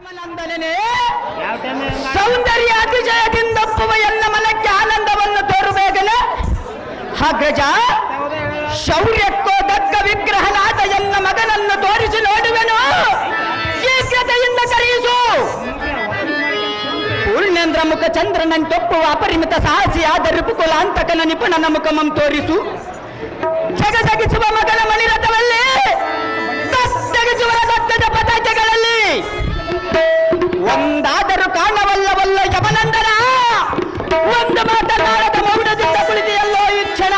ರಾಮನಂದನೇ ಸೌಂದರ್ಯ ಅತಿಶಯದಿಂದಪ್ಪುವ ಎಲ್ಲ ಮನಕ್ಕೆ ಆನಂದವನ್ನು ತೋರಬೇಕಲ್ಲ ಅಗ್ರಜ ಶೌರ್ಯಕ್ಕೋ ದಕ್ಕ ವಿಗ್ರಹನಾದ ಎನ್ನ ಮಗನನ್ನು ತೋರಿಸಿ ನೋಡುವೆನು ಶೀಘ್ರತೆಯಿಂದ ಕರೆಯಿಸು ಪೂರ್ಣೇಂದ್ರ ಮುಖ ಚಂದ್ರನಂತೊಪ್ಪುವ ಅಪರಿಮಿತ ಸಾಹಸಿಯಾದ ರಿಪುಕುಲಾಂತಕನ ನಿಪುಣನ ಮುಖಮಂ ತೋರಿಸು ಜಗಜಗಿಸುವ ಮಗನ ಮಣಿರಥದಲ್ಲಿ ತೆಗೆಸುವ ದತ್ತದ ಪತಾಕೆಗಳಲ್ಲಿ ಒಂದಾದರೂ ಕಾಣವಲ್ಲವಲ್ಲ ಯಮನಂದನ ಒಂದು ಮಾತನಾಡದ ಮೌಢದಿಂದ ಕುಳಿತಿಯಲ್ಲೋ ಈ ಕ್ಷಣ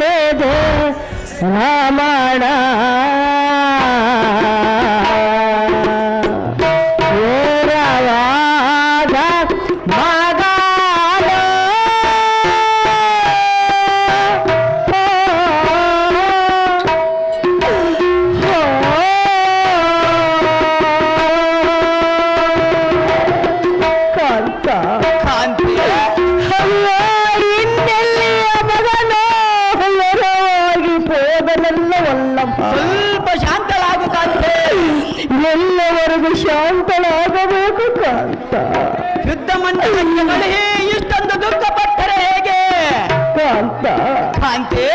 ಇನ್ನೇದೆ ರಾಮಣ ಸ್ವಲ್ಪ ಶಾಂತಳಾಗು ಕಾಂತ ಎಲ್ಲವರೆಗೂ ಶಾಂತಳಾಗಬೇಕು ಕಾಂತ ಯುದ್ಧ ಮಂಡಲಕ್ಕೆ ಕಳೆಯೇ ಇಷ್ಟೊಂದು ದುಃಖ ಪಟ್ಟರೆ ಹೇಗೆ ಕಾಂತ ಕಾಂತೆ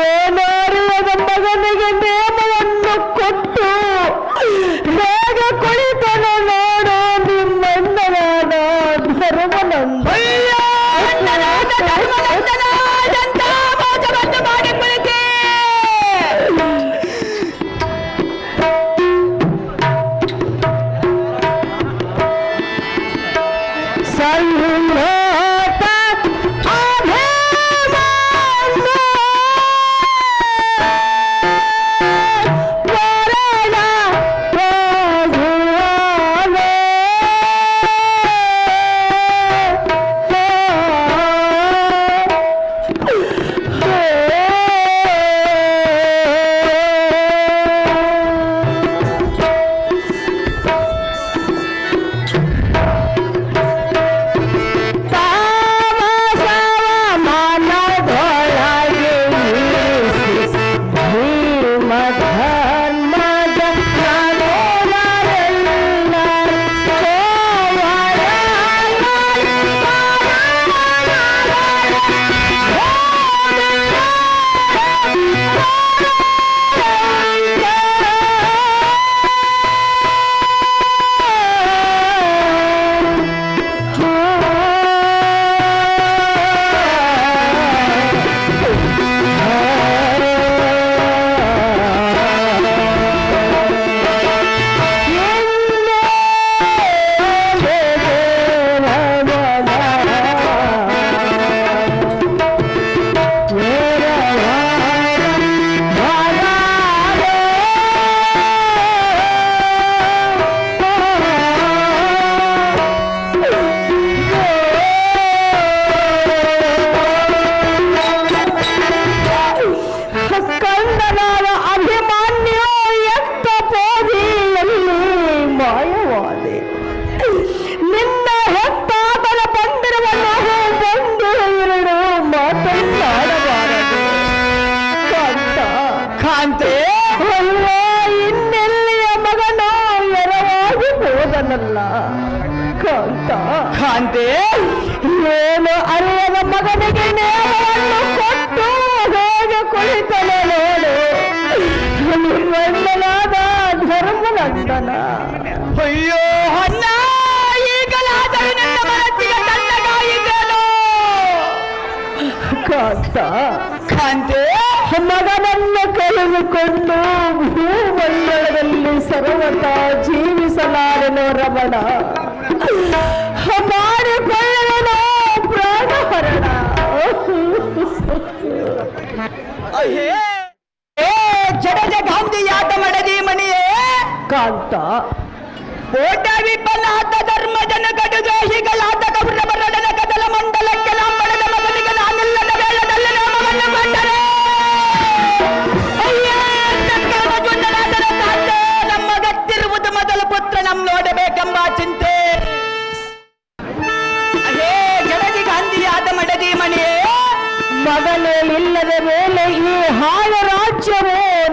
ಏನಾರಿಯದ ಮಗನಿಗೆ ನೇಮವನ್ನು ಕೊಟ್ಟು ಹೇಗೆ ಕುಳಿತನು ನೋಡು ನಿಮ್ಮಣ್ಣನಾದ ಧರ್ಮನಂದ ಎಂತ ಮೋಸವನ್ನು ಮಾಡಿ ಕುಳಿತೆ ಇನ್ನೆಲ್ಲಿಯ ಮಗನು ಎರವಾಗಿ ಹೋದನಲ್ಲ ಕಾಂತ ಕಾಂತೆ ಏನು ಅರಿಯದ ಮಗನಿಗೆ ನೇಮವನ್ನು ಕೊಟ್ಟು ಹೇಗೆ ಕುಳಿತನು ನೋಡು ನಿಮ್ಮಣ್ಣನಾದ ಧರ್ಮನಂದನ ಅಯ್ಯೋ ಅನ್ನ ಈಗಲಾದರೂ ನನ್ನ ಮನಸ್ಸಿಗೆ ತಣ್ಣಗಾಯಿದ್ದೇನು ಕಾಂತ ಕಾಂತೆ ಮಗನನ್ನು ಕಳೆದುಕೊಂಡು ಭೂಮಂಡಲದಲ್ಲಿ ಸರ್ವತ ಜೀವಿಸಲಾರೆನೋ ರಮಣ ಮಾಡಿಕೊಳ್ಳಲು ಪ್ರಾಣಹರಣ ಜಡಜ ಗಾಂಧಿಯಾದ ಮಡದಿ ಮಣಿಯೇ ಕಾಂತ ಕೋಟ ವಿಪನಾಥ ಧರ್ಮ ಜನ ಕಡು ದೋಷಿಗಳಾದ ಕೌರವರೊಡನೆ ಕದಲ ಮಂಡಲಕ್ಕೆ ನಾಂಬಳದ ಮಗನಿಗೆ ನಾನಿಲ್ಲದ ವೇಳದಲ್ಲಿ ನಾಮವನ್ನು ಕೊಟ್ಟರೆ ನಮ್ಮ ಗತ್ತಿರುವುದು ಮೊದಲ ಪುತ್ರ ನಮ್ ನೋಡಬೇಕೆಂಬ ಚಿಂತೆ ಅದೇ ಜಡದಿ ಗಾಂಧಿಯಾದ ಮಡದಿ ಮಣಿಯೇ ಮಗನೇ ಇಲ್ಲದ ಮೇಲೆ ಈ ಹಾಳು ರಾಜ್ಯ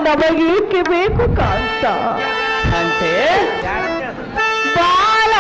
ನಮಗೇಕೆ ಬೇಕು ಕಾಂತ ಅಂತೆ ಬಾಳ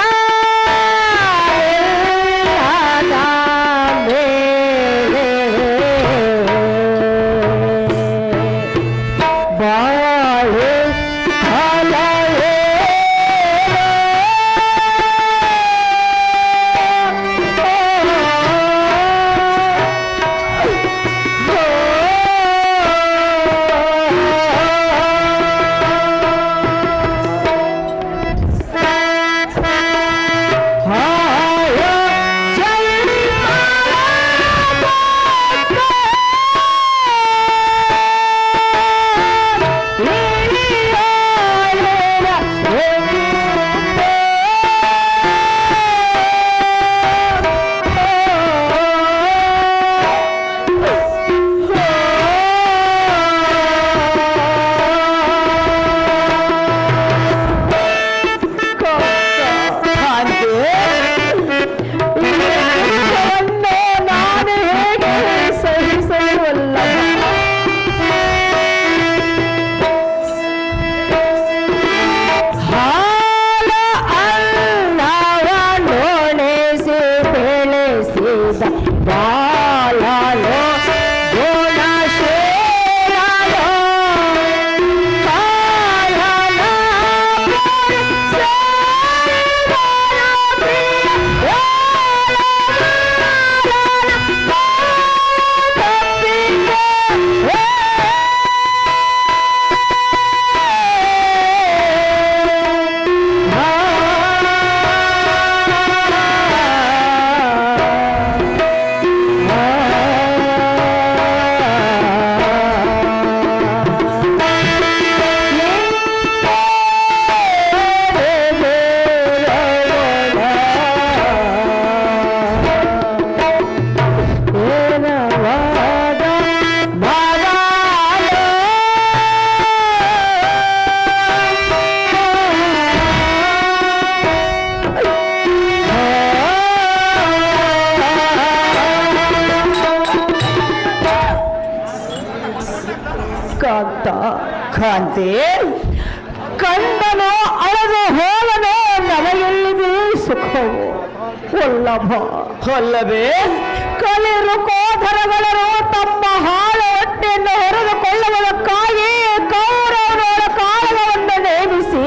ಕಾಂತ ಕಾಂತೆ ಕಂಡನು ಅಳದು ಹೋಲನು ನಮಗೆಲ್ಲಿದೆ ಸುಖವು ಒಲ್ಲಭ ಒಲ್ಲವೇ ಕಲಿರು ಕೋಧರಗಳರು ತಮ್ಮ ಹಾಳ ಹೊಟ್ಟೆಯನ್ನು ಹೊರೆದುಕೊಳ್ಳುವುದಕ್ಕಾಗಿ ಕೌರವರ ಕಾಳಗವನ್ನು ನೇಮಿಸಿ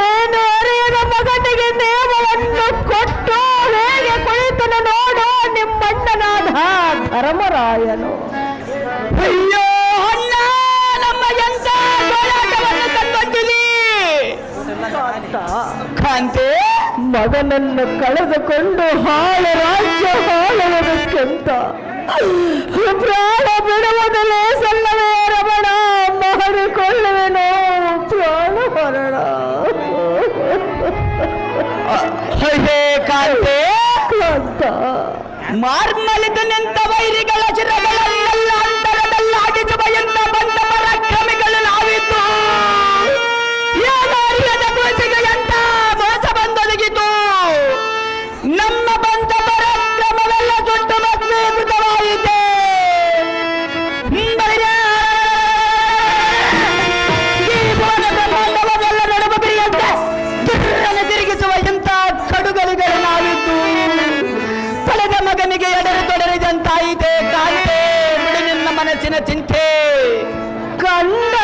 ಏನು ಅರಿಯದ ಮಗನಿಗೆ ನೇಮವನ್ನು ಕೊಟ್ಟು ಹೇಗೆ ಕುಳಿತನು ನೋಡು ನಿಮ್ಮಣ್ಣನಾದ ಧರ್ಮರಾಯನು. ಅಯ್ಯೋ ಅಣ್ಣ, ನಮ್ಮ ಎಂತ ಹೋರಾಟವನ್ನು ತಂದೊಡ್ಡಿಲಿ ಕಾಂತೆ. ಮಗನನ್ನು ಕಳೆದುಕೊಂಡು ಹಾಳು ರಾಜ್ಯ ಹಾಳುವುದಕ್ಕಿಂತ ಪ್ರಾಣ ಬಿಡುವುದಲ್ಲೇ ಸಲ್ಲವೇ ರಮಣ, ಮಾಡಿಕೊಳ್ಳುವೆನೋ ಪ್ರಾಣ ಮರಣ. ಹೇ ಕಾಂತೆ ಕಾಂತ, ಮಾರ್ಮಲಿದು ನಿಂತ ವೈರಿಗಳ ಚಿರಗಳನ್ನೆಲ್ಲ ಅಂತರದಲ್ಲಾಗಿಸುವ ಎಂತ ಬಂದ ಪರಾಕ್ರಮಿಗಳು ನಾವಿದ್ದು ಯಾರಿಯದ ದೋಷೆಗಳಂತ ಮೋಸ ಬಂದೊದಗಿತು. ನಮ್ಮ ಬಂದ ಪರಾಕ್ರಮವೆಲ್ಲ ಸುಟ್ಟು ಭಸ್ಮೀಕೃತವಾಯಿತೆ. ಈ ಬೋಧ ಬ್ರಹ್ಮಾಂಡವನ್ನೆಲ್ಲ ನಡುಬರಿಯಂತೆ ತಿರುಗಿಸುವ ಎಂತ ಕಡುಗಲಿಗಳು ನಾವಿದ್ದು ಪಡೆದ ಮಗನಿಗೆ ಎಡರು ತೊಡರಿದಂತಾಯಿತೆ. ಕಾಂತೆ, ಬಿಡು ನಿನ್ನ ಮನಸ್ಸಿನ ಚಿಂತೆ. ಕಂಡ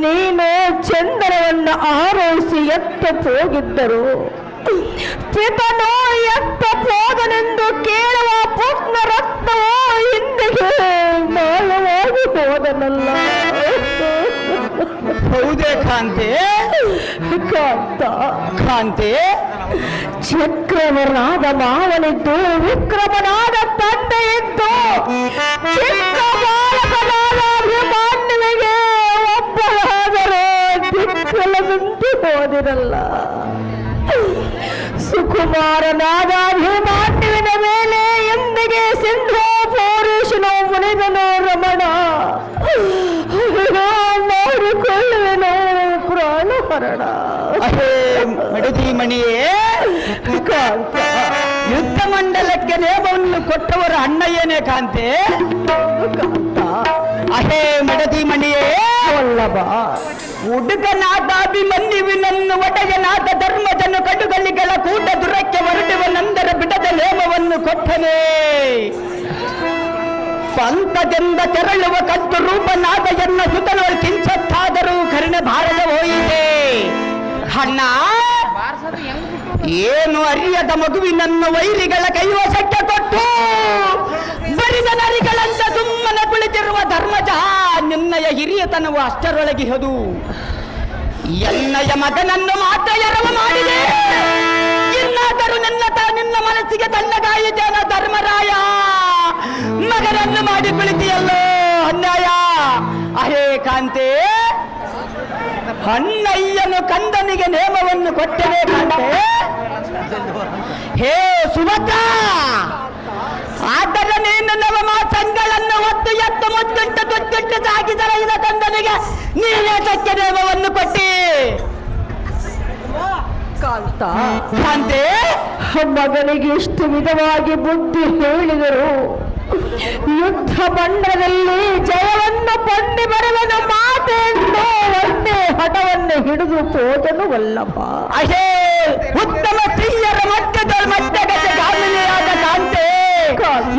ನೀನು ಚಂದನವನ್ನು ಆರೋಹಿಸಿ ಎತ್ತ ಹೋಗಿದ್ದರು ಪಿತನು ಎತ್ತ ಹೋದನೆಂದು ಕೇಳುವ ಪುಟ್ನ ರಕ್ತವೋ ಹಿಂದಿಗೆ ಮಾಯವಾಗಿ ಹೋದನಲ್ಲ. ಹೌದೇ ಕಾಂತೆ? ಕಾಂತೆ, ಚಕ್ರವನಾದ ಮಾವನಿದ್ದು ವಿಕ್ರಮನಾದ ತಂದೆಯಿದ್ದು ಚಿಕ್ಕ ಬಾಲಕನಾದ ಅಭಿಮಾನ್ಯುವಿಗೆ ಒಬ್ಬರಾದರೆ ದಿಕ್ಕಲದಂತೆ ಹೋದಿರಲ್ಲ. ಸುಕುಮಾರನಾದ ಅಭಿಮಾನ್ಯುವಿನ ಮೇಲೆ ಎಂದಿಗೆ ಸಿಂಧೂ ಪೌರುಷನು ಮುನಿದನು ರಮಣ. ನೋಡಿಕೊಳ್ಳುವೆನು ಪ್ರಾಣಹರಣ. ಮಡದಿ ಮಣಿಯೇ, ಯುದ್ಧ ಮಂಡಲಕ್ಕೆ ನೇಮವನ್ನು ಕೊಟ್ಟವರ ಅಣ್ಣಯ್ಯನೇ ಕಾಂತೆ. ಅಹೇ ಮಡದಿ ಮಣಿಯೇ, ವಲ್ಲಭ ಹುಡುಗನಾದ ಅಭಿಮನ್ಯುವಿನನ್ನು ಒಡೆಯನಾದ ಧರ್ಮಜನು ಕಡುಗಲಿಗಳ ಕೂಟ ದುರಕ್ಕೆ ಹೊರಡುವನಂದರ ಬಿಡದ ನೇಮವನ್ನು ಕೊಟ್ಟನೇ. ಪಂಥದಿಂದ ತೆರಳುವ ಕದ್ದು ರೂಪನಾದ ಎನ್ನ ಸುತನವರು ಕಿಂಚತ್ತಾದರೂ ಕರುಣೆ ಬಾರದೆ ಹೋಯಿತೆ. ಅಣ್ಣ, ಏನು ಅರಿಯದ ಮಗುವಿನನ್ನು ವೈರಿಗಳ ಕೈವಶಕ್ಕೆ ಕೊಟ್ಟು ಬರಿದ ನರಿಗಳಂತ ಸುಮ್ಮನೆ ಕುಳಿತಿರುವ ಧರ್ಮಜ, ನಿನ್ನಯ ಹಿರಿಯತನವು ಅಷ್ಟರೊಳಗಿಹದು. ಎನ್ನಯ ಮಗನನ್ನು ಮಾತ್ರ ಎರವು ಮಾಡಿದೆ. ಇನ್ನಾದರೂ ನಿನ್ನ ಮನಸ್ಸಿಗೆ ತಣ್ಣಗಾಯಿತೇನ ಧರ್ಮರಾಯ? ಮಗನನ್ನು ಮಾಡಿ ಕುಳಿತಿಯಲ್ಲೋ ಅನ್ಯಾಯ. ಅಹೇ ಕಾಂತೆ, ಅಣ್ಣಯ್ಯನು ಕಂದನಿಗೆ ನೇಮವನ್ನು ಕೊಟ್ಟನೇ ಕಾಂತೆ. ಹೇ ಸುಭದ್ರ, ಆದರೆ ನೀನು ನವಮ ಸಂಘಗಳನ್ನು ಒತ್ತು ಎತ್ತು ಮುತ್ತಿಟ್ಟು ತುತ್ತಿಟ್ಟು ಸಾಗಿದರ ಇದ ಕಂದನಿಗೆ ನೀನೇ ಸತ್ಯ ನೇಮವನ್ನು ಕೊಟ್ಟಿ. ಕಾಂತೆ, ಮಗನಿಗೆ ಇಷ್ಟು ವಿಧವಾಗಿ ಬುದ್ಧಿ ಹೇಳಿದರು. ಯುದ್ಧ ಮಂಡಲದಲ್ಲಿ ಜಯವನ್ನು ಪಂಡಿ ಬರುವನು ಮಾತೆಂದು ಒಂದೇ ಹಠವನ್ನು ಹಿಡಿದು ಹೋದನು ವಲ್ಲಭ. ಅಹೇ ಉತ್ತಮ ಸ್ತ್ರೀಯರ ಮಧ್ಯಗಜ ಗಾಮಿನಿಯಾದ ಕಾಂತೆ,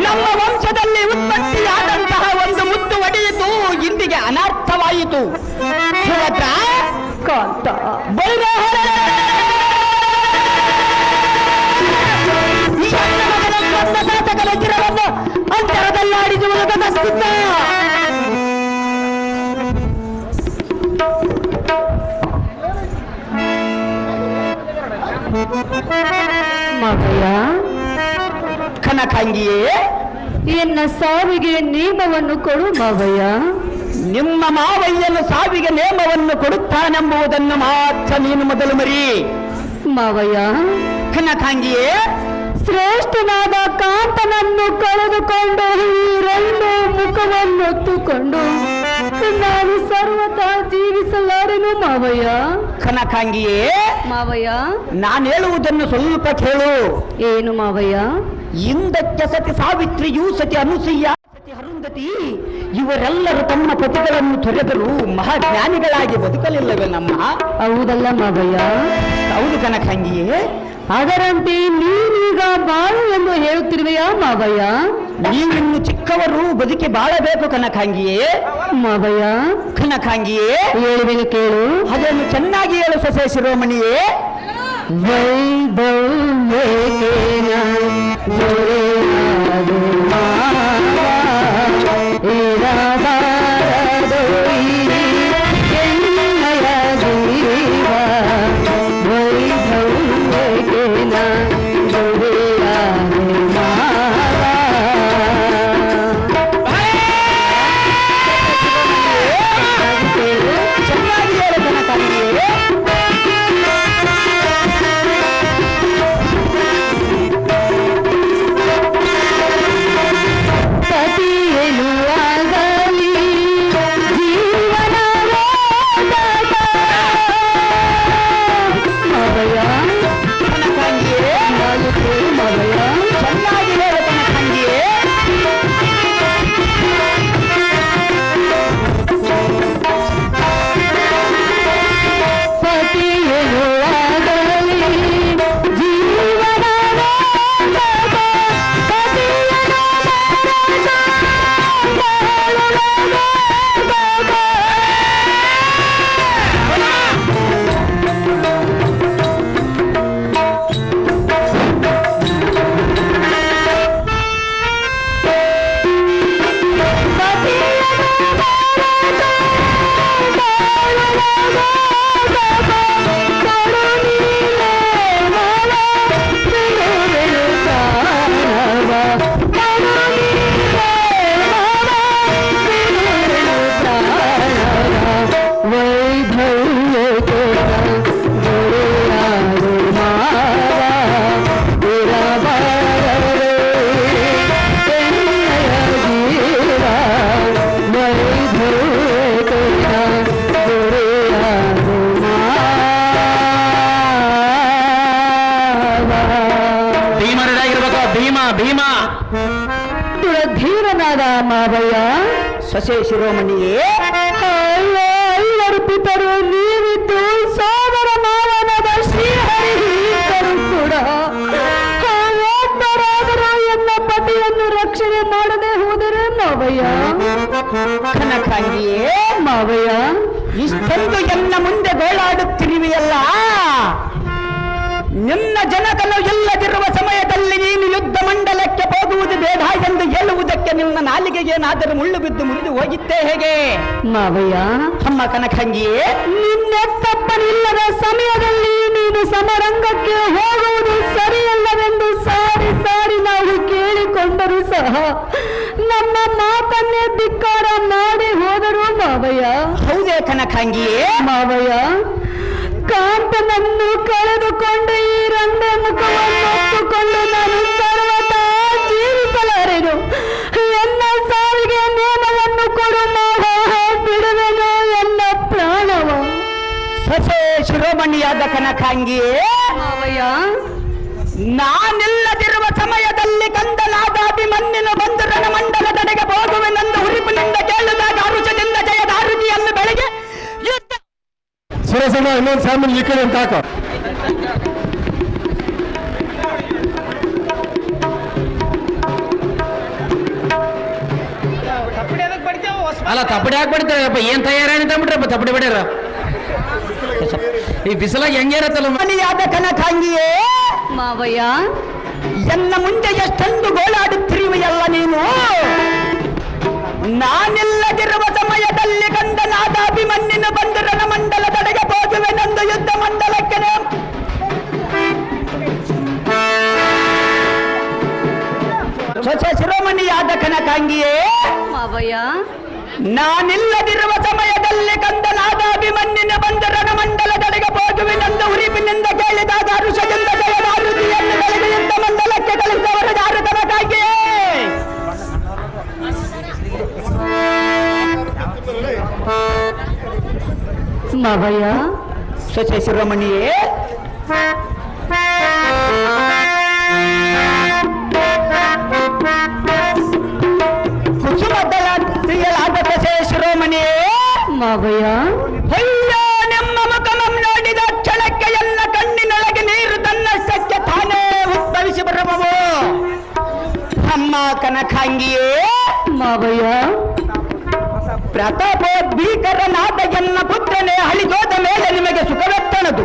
ನಮ್ಮ ವಂಶದಲ್ಲಿ ಉತ್ಪತ್ತಿಯಾದಂತಹ ಒಂದು ಮುತ್ತು ಒಡೆಯಿತು, ಇಂದಿಗೆ ಅನರ್ಥವಾಯಿತು. ಸುಭದ್ರ, ಕಾಂತ ಚಿರವನ್ನು ಅಂತರದಲ್ಲಾಡಿಸುವುದು ನಸುತ್ತ. ಮಗಯ ಕನಕಾಂಗಿಯೇ, ಎನ್ನ ಸಾವಿಗೆ ನೇಮವನ್ನು ಕೊಡು ಮಾವಯ್ಯ. ನಿಮ್ಮ ಮಾವಯ್ಯನು ಸಾವಿಗೆ ನೇಮವನ್ನು ಕೊಡುತ್ತಾನೆಂಬುದನ್ನು ಮಾತ್ರ ನೀನು ಮೊದಲು ಮರಿ. ಮಾವಯ್ಯ, ಕನಕಾಂಗಿಯೇ, ಶ್ರೇಷ್ಠನಾದ ಕಾಂತನನ್ನು ಕಳೆದುಕೊಂಡು ಈ ಎರಡು ಮುಖವನ್ನು ಹೊತ್ತುಕೊಂಡು ನಾನು ಸರ್ವತಾ ಜೀವಿಸಲಾರೆನು ಮಾವಯ್ಯ. ಕನಕಾಂಗಿಯೇ, ಮಾವಯ್ಯ, ನಾನು ಹೇಳುವುದನ್ನು ಸ್ವಲ್ಪ ಕೇಳು. ಏನು ಮಾವಯ್ಯ? ಇಂದಕ್ಕೆ ಸತಿ ಸಾವಿತ್ರಿಯು, ಸತಿ ಅನುಸೂಯ, ಸತಿ ಅರುಂಧತಿ ಇವರೆಲ್ಲರೂ ತಮ್ಮ ಪತಿಗಳನ್ನು ತೊರೆದರು ಮಹಾಜ್ಞಾನಿಗಳಾಗಿ ಬದುಕಲಿಲ್ಲವೇ ನಮ್ಮ? ಹೌದಲ್ಲ ಮಾವಯ್ಯ? ಹೌದು ಕನಕಾಂಗಿಯೇ. ಅದರಂತೆ ನೀನೀಗ ಬಾಳು ಎಂದು ಹೇಳುತ್ತಿರುವೆಯಾ ಮಾವಯ್ಯ? ನೀವಿನ್ನು ಚಿಕ್ಕವರು ಬದುಕಿ ಬಾಳಬೇಕು ಕನಕಾಂಗಿಯೇ. ಮಾವಯ್ಯ, ಕನಕಾಂಗಿಯೇ, ಹೇಳುವೆನು ಕೇಳು. ಅದನ್ನು ಚೆನ್ನಾಗಿ ಹೇಳು ಸೊಸೆ ಶಿರೋಮಣಿಯೇ. ಧೀರನಾದ ಮಾವಯ್ಯ ಸೊಸೆ ಶಿರೋಮಣಿಯೇ ಅರ್ಪಿತರು ನೀವಿದ್ದು ಸೋದರ ಮಾವನಾದ ಶ್ರೀಹರಿದರು ಕೂಡ ಒಬ್ಬರಾದರೂ ಎನ್ನ ಪತಿಯನ್ನು ರಕ್ಷಣೆ ಮಾಡದೆ ಹೋದರೆ ಮಾವಯ್ಯ ಕನಕಾಂಗಿಯೇ ಮಾವಯ್ಯ ಇಷ್ಟೊಂದು ಎನ್ನ ಮುಂದೆ ಗೋಳಾಡುತ್ತಿರುವೆಯಲ್ಲ ನಿನ್ನ ಜನಗಳು ಇಲ್ಲದಿರುವ ಸಮಯದಲ್ಲಿ ನೀನು ಯುದ್ಧ ಮಂಡಲಕ್ಕೆ ಹೋಗುವುದು ಬೇಡ ಎಂದು ಹೇಳುವುದಕ್ಕೆ ನಿನ್ನ ನಾಲಿಗೆಗೆ ಏನಾದರೂ ಮುಳ್ಳು ಬಿದ್ದು ಮುರಿದು ಹೋಗಿದ್ದೇ ಹೇಗೆ ಮಾವಯ್ಯ ಅಮ್ಮ ಕನಕಂಗಿಯೇ ನಿನ್ನ ತಪ್ಪನಿಲ್ಲದ ಸಮಯದಲ್ಲಿ ನೀನು ಸಮರಂಗಕ್ಕೆ ಹೋಗುವುದು ಸರಿಯಲ್ಲವೆಂದು ಸಾರಿ ಸಾರಿ ನಾವು ಕೇಳಿಕೊಂಡರೂ ಸಹ ನಮ್ಮ ಮಾತನ್ನೇ ಧಿಕ್ಕಾರ ಮಾಡಿ ಹೋದರು ಮಾವಯ್ಯ ಹೌದೇ ಕನಕಂಗಿಯೇ ಮಾವಯ್ಯ ಕಾಂತನನ್ನು ಕಳೆದುಕೊಂಡು ಈ ರಂಡೆ ಮುಖವನ್ನು ಒತ್ತುಕೊಂಡು ನಾನು ಸರ್ವದಾ ಜೀವಿಸಲಾರೆನು ಎನ್ನ ಸಾವಿಗೆ ನೇಮವನ್ನು ಕೊಡು ಮಾವ ಬಿಡುವೆನು ಎನ್ನ ಪ್ರಾಣವ ಸೊಸೆ ಶಿರೋಮಣಿಯಾದ ಕನಕಾಂಗಿಯೇ ಮಾವಯ್ಯ ನಾನಿಲ್ಲದಿರುವ ಸಮಯದಲ್ಲಿ ಕಂದನಾದ ಅಭಿಮನ್ಯನ ಬಂದು ರಣಮಂಡಲದೆಡೆಗೆ ಹೋಗುವೆನೆಂದು ಹುರಿಪಿನಿಂದ ಕೇಳಿದಾಗ ಅರುಷದಿಂದ ಜಯದ ಆರುತಿಯನ್ನು ಬೆಳಗ್ಗೆ ಯುದ್ಧ ಸುರಸನ ಇನ್ನೊಂದು ಸಾಮಾನು ಈ ಕಡೆ ಅಂತ ಹಾಕೋ ಅಲ್ಲ ತಪ್ಪಡಿ ಹಾಕಿ ಬಿಡ್ತಾರಪ್ಪ ಏನ್ ತಯಾರಾಣಿ ತಂಬಿಟ್ರಪ್ಪ ತಪ್ಪಡಿ ಬಿಡ್ಯಾರ ಈ ಬಿಸಿಲಾಗಿ ಹೆಂಗಿರತ್ತಲ್ಲ ಮನೆಯಾದ ಕನಕಾಂಗಿಯೇ ಮಾವಯ್ಯ ಎನ್ನ ಮುಂದೆ ಎಷ್ಟೊಂದು ಗೋಳಾಡುತ್ತಿರುವೆಯಲ್ಲ ನೀನು ನಾನಿಲ್ಲದಿರುವ ಸಮಯದಲ್ಲಿ ಕಂದನಾದ ಅಭಿಮನ್ಯನ ಬಂದು ರಣಮಂಡಲದೆಡೆಗೆ ಹೋಗುವೆನೆಂದು ಯುದ್ಧ ಮಂಡಲಕ್ಕೆ ಸೊಸೆ ಶಿರೋಮಣಿಯಾದ ಕನಕಾಂಗಿಯೇ ಮಾವಯ್ಯ ನಾನಿಲ್ಲದಿರುವ ಸಮಯದಲ್ಲಿ ಕಂದನಾದ ಅಭಿಮನ್ಯನ ಬಂದು ರಣಮಂಡಲದೆಡೆಗೆ ಹೋಗುವೆನೆಂದು ಉರಿಪಿನಿಂದ ಕೇಳಿದಾಗ ಅರುಷದಿಂದ ಜಯದ ಆರುತಿಯನ್ನು ಬೆಳೆದು ಯುದ್ಧ ಮಂಡಲಕ್ಕೆ ಕಳಿಸಿದವರ ಯಾರು ಕನಕಾಂಗಿಯೇ ಮಾವಯ್ಯ ಸೊಸೆ ಶಿರೋಮಣಿಯೇ ಕುಸುಮದಳ ಪ್ರಿಯಲಾದ ಸೊಸೆ ಶಿರೋಮಣಿಯೇ ಮಾವಯ್ಯ ಅಯ್ಯ ನಿಮ್ಮ ಮುಖಮಂ ನೋಡಿದ ಕ್ಷಣಕ್ಕೆ ಎಲ್ಲ ಕಣ್ಣಿನೊಳಗೆ ನೀರು ತನ್ನಷ್ಟಕ್ಕೆ ತಾನೇ ಉದ್ಭವಿಸಿ ಬರಬಹುದು ಅಮ್ಮ ಕನಕಾಂಗಿಯೇ ಮಾವಯ್ಯ ಪ್ರತಾಪೋದ್ಭೀಕರನಾದ ಎನ್ನ ಪುತ್ರನೇ ಅಳಿದೋದ ಮೇಲೆ ನಿಮಗೆ ಸುಖವೆತ್ತಣದು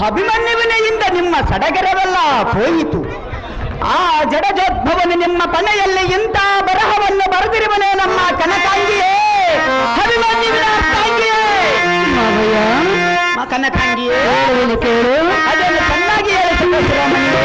ಅಭಿಮನ್ಯುವಿನೆಯಿಂದ ನಿಮ್ಮ ಸಡಗರವೆಲ್ಲ ಹೋಯಿತು ಆ ಜಡಜೋದ್ಭವನು ನಿಮ್ಮ ಪನೆಯಲ್ಲಿ ಇಂಥ ಬರಹವನ್ನು ಬರೆದಿರುವನೇ ನಮ್ಮ ಕನಕಾಂಗಿಯೇ ಅಭಿಮನ್ಯುವಿನ ಅರ್ಕಾಂಗಿಯೇ ಮಾವಯ್ಯ ಕನಕಾಂಗಿಯೇ ಕೇಳು ಅದನ್ನು ಚೆನ್ನಾಗಿ ಹೇಳಿದ ಶಿರೋಮಣಿಯೇ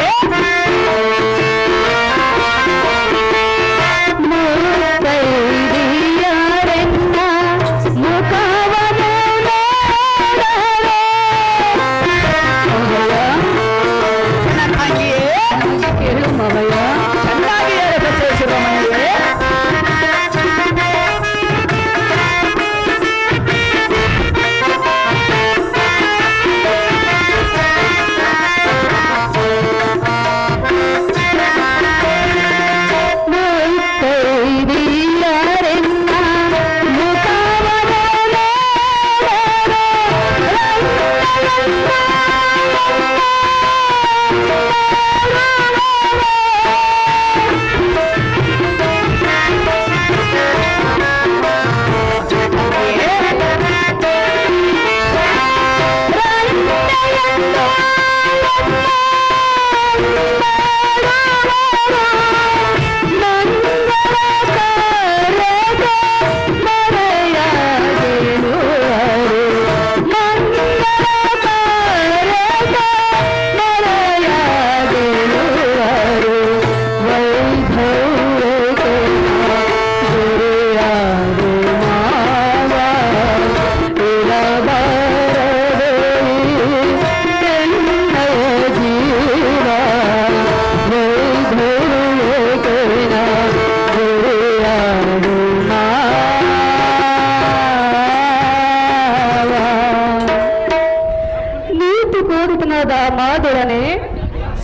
ಮನದ ಮಾದುರನೆ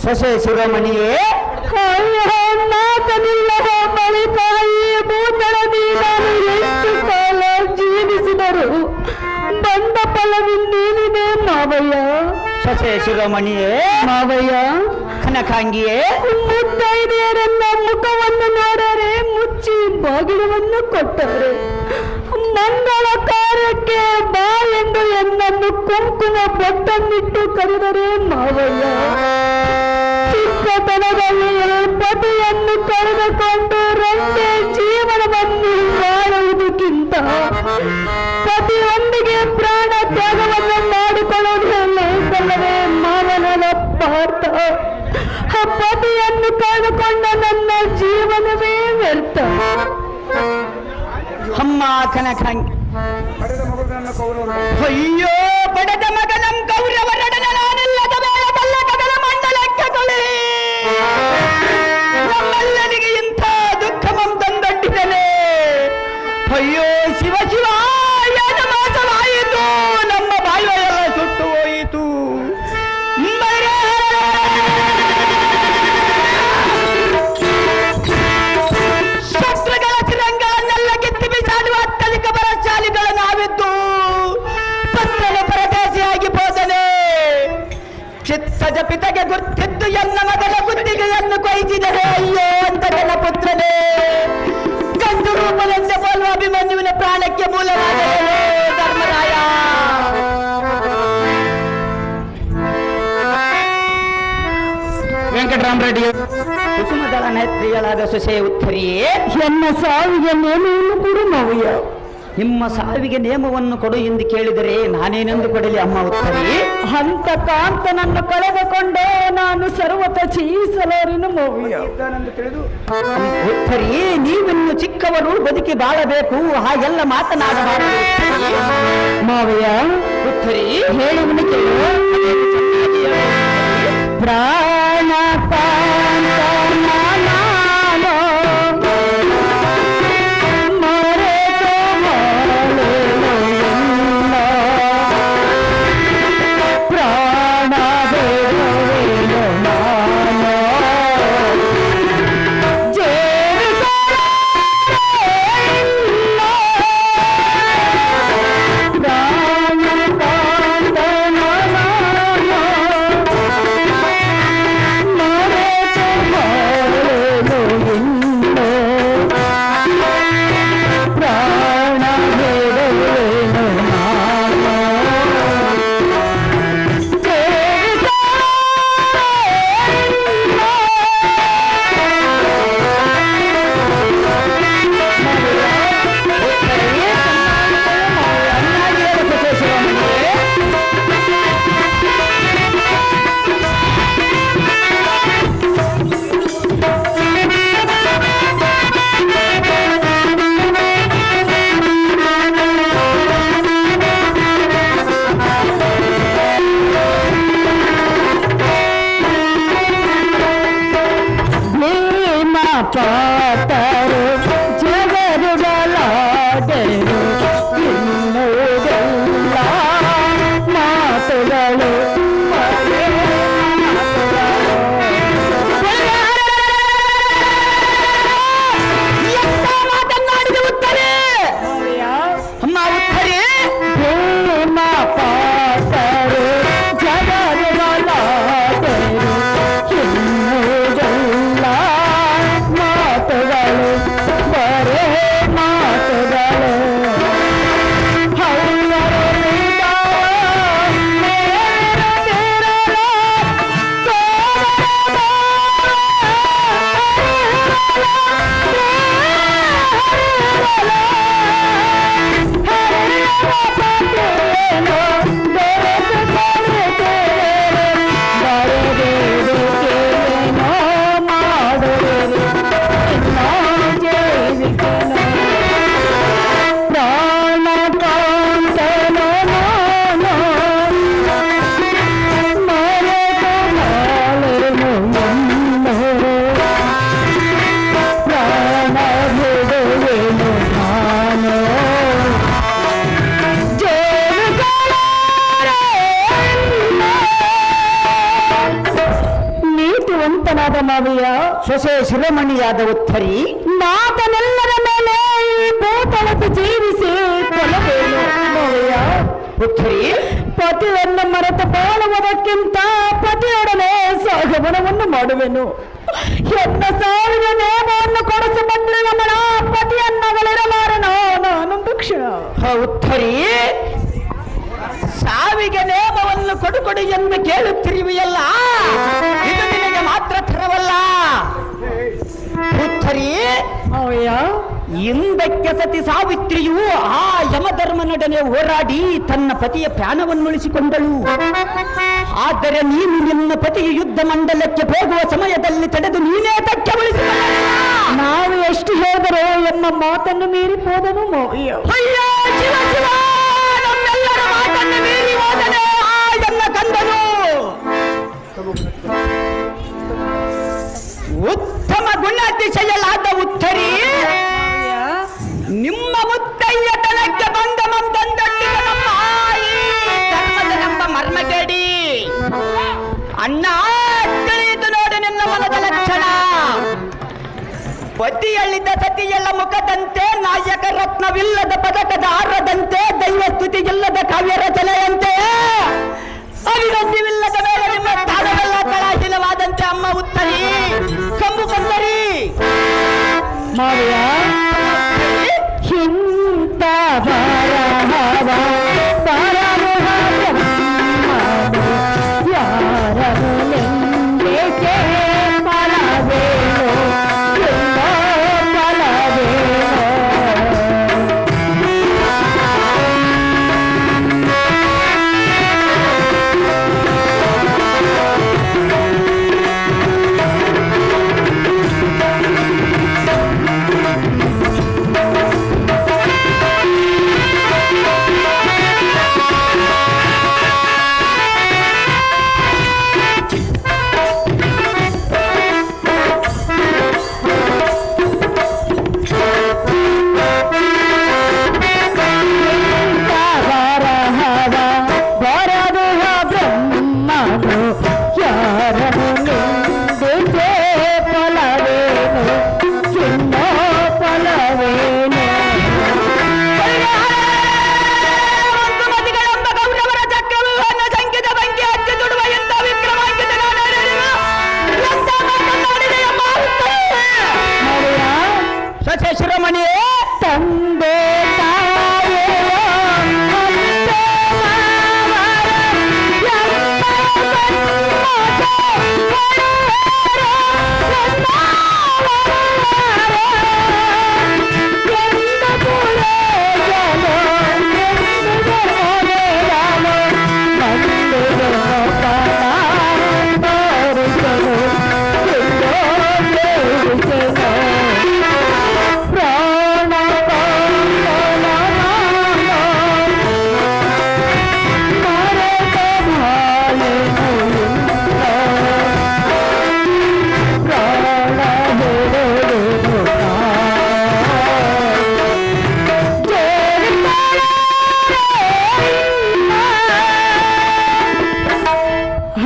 ಸೊಸೆ ಶಿರೋಮಣಿಯೇ ನಾಕನಿಲ್ಲ ಬಳಿಕ ಈ ಭೂತಳದಿ ನಾನು ಎಷ್ಟು ಕಾಲ ಜೀವಿಸಿದರು ಬಂದ ಫಲವಿನ್ನೇನಿದೆ ಮಾವಯ್ಯ. ಸೊಸೆ ಶಿರೋಮಣಿಯೇ ಮಾವಯ್ಯ ಕನಕಾಂಗಿಯೇ ಮುತ್ತೈದೆಯರನ್ನ ಮುಖವನ್ನು ನೋಡರೆ ಮುಚ್ಚಿ ಬಾಗಿಲವನ್ನು ಕೊಟ್ಟರೆ ಮಂಗಳ ಕಾರ್ಯಕ್ಕೆ ಬಾ ಎಂದು ಎನ್ನನ್ನು ಕುಂಕುಮ ಬೊಟ್ಟನ್ನಿಟ್ಟು ಕರೆದರೆ ಮಾವಯ್ಯ. ಚಿಕ್ಕತನದಲ್ಲಿ ಪತಿಯನ್ನು ಕಳೆದುಕೊಂಡು ರಂಗೆ ಜೀವನವನ್ನು ಬಾಳುವುದಕ್ಕಿಂತ ಪತಿಯೊಂದಿಗೆ ಪ್ರಾಣ ತ್ಯಾಗವನ್ನು ಮಾಡಿಕೊಳ್ಳುವುದೇ ಲೇಸಲ್ಲವೇ ಮಾವನದ ಪಾರ್ಥ. ಪತಿಯನ್ನು ಕಳೆದುಕೊಂಡ ನನ್ನ ಜೀವನವೇ ವ್ಯರ್ಥ. ಅಮ್ಮ ಕನಕಾಂಗಿ ಅಯ್ಯೋ ಪಡೆದ ಮಗನಂ ಕೌರವರಡನ ನಾನಿಲ್ಲದ ಬೇಡ ಕಲ್ಲ ಕದಲ ಮಂಡಲಕ್ಕೆ ಕೊಳೆ ನಮ್ಮೆಲ್ಲರಿಗೆ ಇಂಥ ದುಃಖಮಂ ತಂದೊಡ್ಡಿದನೆ. ಅಯ್ಯೋ ಶಿವ ಶಿವ ಏನು ಮೋಸವಾಯಿತು, ನಮ್ಮ ಬಾಲ್ಯ ಎಲ್ಲ ಸುಟ್ಟು ಹೋಯಿತು. ಶತ್ರುಗಳ ಚಿರಂಗಳನ್ನೆಲ್ಲ ಕಿತ್ತಿ ಬಿಸಾಡುವ ಅತ್ಯಧಿಕ ಬಲಶಾಲಿಗಳ ನಾವಿದ್ದು ಪತ್ರನ ಪರದೇಶಿಯಾಗಿ ಹೋದನೆ. ಚಿತ್ತಜ ಪಿತಗೆ ಗುರ್ತಿದ್ದು ಎನ್ನ ಮಗನ ಗುತ್ತಿಗೆಯನ್ನು ಕೊಯ್ದಿದರೆ ಅಯ್ಯೋ ಅಂತನ ಪುತ್ರನೇ. ಗಂಡು ರೂಪದಂತೆ ಬೋಲ್ವ ಅಭಿಮನ್ಯುವಿನ ಪ್ರಾಣಕ್ಕೆ ಮೂಲವಾದ ಧರ್ಮರಾಯ. ವೆಂಕಟರಾಮರೆಡ್ಡಿ ಕುಸುಮದಳ ನೇತ್ರಿಯಲಾದ ಸೊಸೆ ಉತ್ತರಿಯೇ ಎನ್ನ ಸಾವಿಗೆ ನೇಮವನ್ನು ಕೊಡು ಮಾವಯ್ಯ. ನಿಮ್ಮ ಸಾವಿಗೆ ನೇಮವನ್ನು ಕೊಡು ಎಂದು ಕೇಳಿದರೆ ನಾನೇನೆಂದು ಕೊಡಲಿ ಅಮ್ಮ ಉತ್ತರಿ? ಹಂತ ಕಾಂತನನ್ನು ಕಳೆದುಕೊಂಡೆ ನಾನು ಸರ್ವತ ಚೀಸಲಾರಿನ ಮಾವಯ್ಯ. ಉತ್ತರಿ ನೀವಿನ್ನು ಚಿಕ್ಕವರು ಬದುಕಿ ಬಾಳಬೇಕು, ಹಾಗೆಲ್ಲ ಮಾತನಾಡಬಾರದು ಮಾವಯ್ಯ. ಉತ್ತರಿ ಹೇಳುವನು ಕೇಳು. ಪ್ರಾಣ ಮಾತನಾದ ಮಾವಿಯ ಸೊಸೆ ಶಿರೋಮಣಿಯಾದ ಉತ್ತರಿ ಮಾತನೆಲ್ಲರ ಮೇಲೆ ಭೂತಳದ ಜೀವಿಸಿ ಕೊಲಬೇನು ಮಾವಿಯ ಉತ್ತರಿ ಪತಿಯನ್ನು ಮರೆತು ಬಾಳುವುದಕ್ಕಿಂತ ಪತಿಯೊಡನೆ ಸಹಗಮನವನ್ನು ಮಾಡುವೆನು ಎನ್ನ ಸಾವಿನ ನೇಮವನ್ನು ಕೊಡಿಸಿ ಬಂದ್ರೆ ನಮ್ಮನ ಪತಿಯನ್ನಗಳಿರಲಾರನೋ ನಾನೊಂದು ಕ್ಷಣ ಉತ್ತರಿ ಸಾವಿಗೆ ನೇಮವನ್ನು ಕೊಡು ಎಂದು ಕೇಳುತ್ತಿರುವೆಯಲ್ಲ ಇದು ನಿನಗೆ ಮಾತ್ರ ತರವಲ್ಲ ಉತ್ತರಿ ಹಿಂದಕ್ಕೆ ಸತಿ ಸಾವಿತ್ರಿಯು ಆ ಯಮಧರ್ಮನೊಡನೆ ಹೋರಾಡಿ ತನ್ನ ಪತಿಯ ಪ್ರಾಣವನ್ನುಳಿಸಿಕೊಂಡಳು. ಆದರೆ ನೀನು ನಿನ್ನ ಪತಿಯ ಯುದ್ಧ ಮಂಡಲಕ್ಕೆ ಹೋಗುವ ಸಮಯದಲ್ಲಿ ತಡೆದು ನೀನೇ ತಕ್ಕೆ ಉಳಿಸಿಕೊಂಡ. ನಾವು ಎಷ್ಟು ಹೇಳಿದರೂ ಎನ್ನ ಮಾತನ್ನು ಮೀರಿ ಹೋದನು ಅಯ್ಯೋ ಶಿವ ಶಿವ, ನಮ್ಮೆಲ್ಲರ ಮಾತನ್ನು ಮೀರಿ ಹೋದನೆ ಆ ಎನ್ನ ಕಂದನು. ಉತ್ತಮ ಗುಣಾತಿಶಯಲಾದ ಉತ್ತರಿ ನಿಮ್ಮ ಮುತ್ತಯ್ಯತನಕ್ಕೆ ಬಂದ ಮಂದಂದೊಟ್ಟಿಗ ನಮ್ಮ ಈ ಧರ್ಮದ ನಮ್ಮ ಮರ್ಮ ಕೇಳಿ ಅಣ್ಣ ತಿಳಿಯಿತು ನೋಡಿ ನಿನ್ನ ಮನದ ಲಕ್ಷಣ. ಪತಿಯಲ್ಲಿದ್ದ ಸತಿಯಲ್ಲ ಮುಖದಂತೆ ನಾಯಕ ರತ್ನವಿಲ್ಲದ ಪದಕದ ಆರದಂತೆ ದೈವ ಸ್ತುತಿಯಿಲ್ಲದ ಕಾವ್ಯ ರಚನೆಯಂತೆ ಅಭಿವೃದ್ಧಿವಿಲ್ಲದ ಮೇಲೆ ನಿಮ್ಮ ಸ್ಥಾನವೆಲ್ಲ ಕಳಾಹೀನವಾದಂತೆ ಅಮ್ಮ ಉತ್ತರಿ ಕಂಬು ಬಂದರಿ ಮಾವಿಯ ಹಿಂತ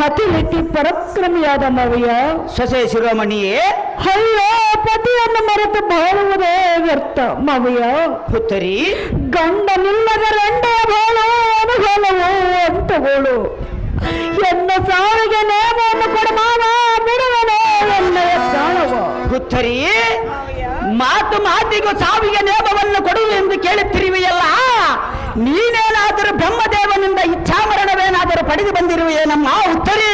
ಅತಿಲಿತಿ ಪರಕ್ರಮಿಯಾದ ಮವಿಯ ಸೊಸೆ ಶಿರೋಮಣಿಯೇ ಅಲ್ಲೋ ಪತಿಯನ್ನು ಮರೆತು ಬಾಳುವುದೇ ವ್ಯರ್ಥ ಮವಿಯ ಪುತ್ತರಿ ಗಂಡನಿಲ್ಲದ ರಂಡೆಯ ಬಾಳು ಅನುಗಲವು ಅಂತಗೋಳು ಎನ್ನ ಸಾವಿಗೆ ನೇಮವನ್ನು ಕೊಡ ಮಾವ ಬಿಡುವನೇ ಎನ್ನೆಯ ಪ್ರಾಣವ ಪುತ್ತರಿ ಮಾತು ಮಾತಿಗೂ ಸಾವಿಗೆ ನೇಮವನ್ನು ಕೊಡುವೆ ಎಂದು ಕೇಳುತ್ತಿರುವೆಯಲ್ಲ ನೀನೇನಾದರೂ ಬ್ರಹ್ಮದೇವನಿಂದ ಇಚ್ಛಾಮರಣವೇನಾದರೂ ಪಡೆದು ಬಂದಿರುವೆ ನಮ್ಮ ಉತ್ತರಿ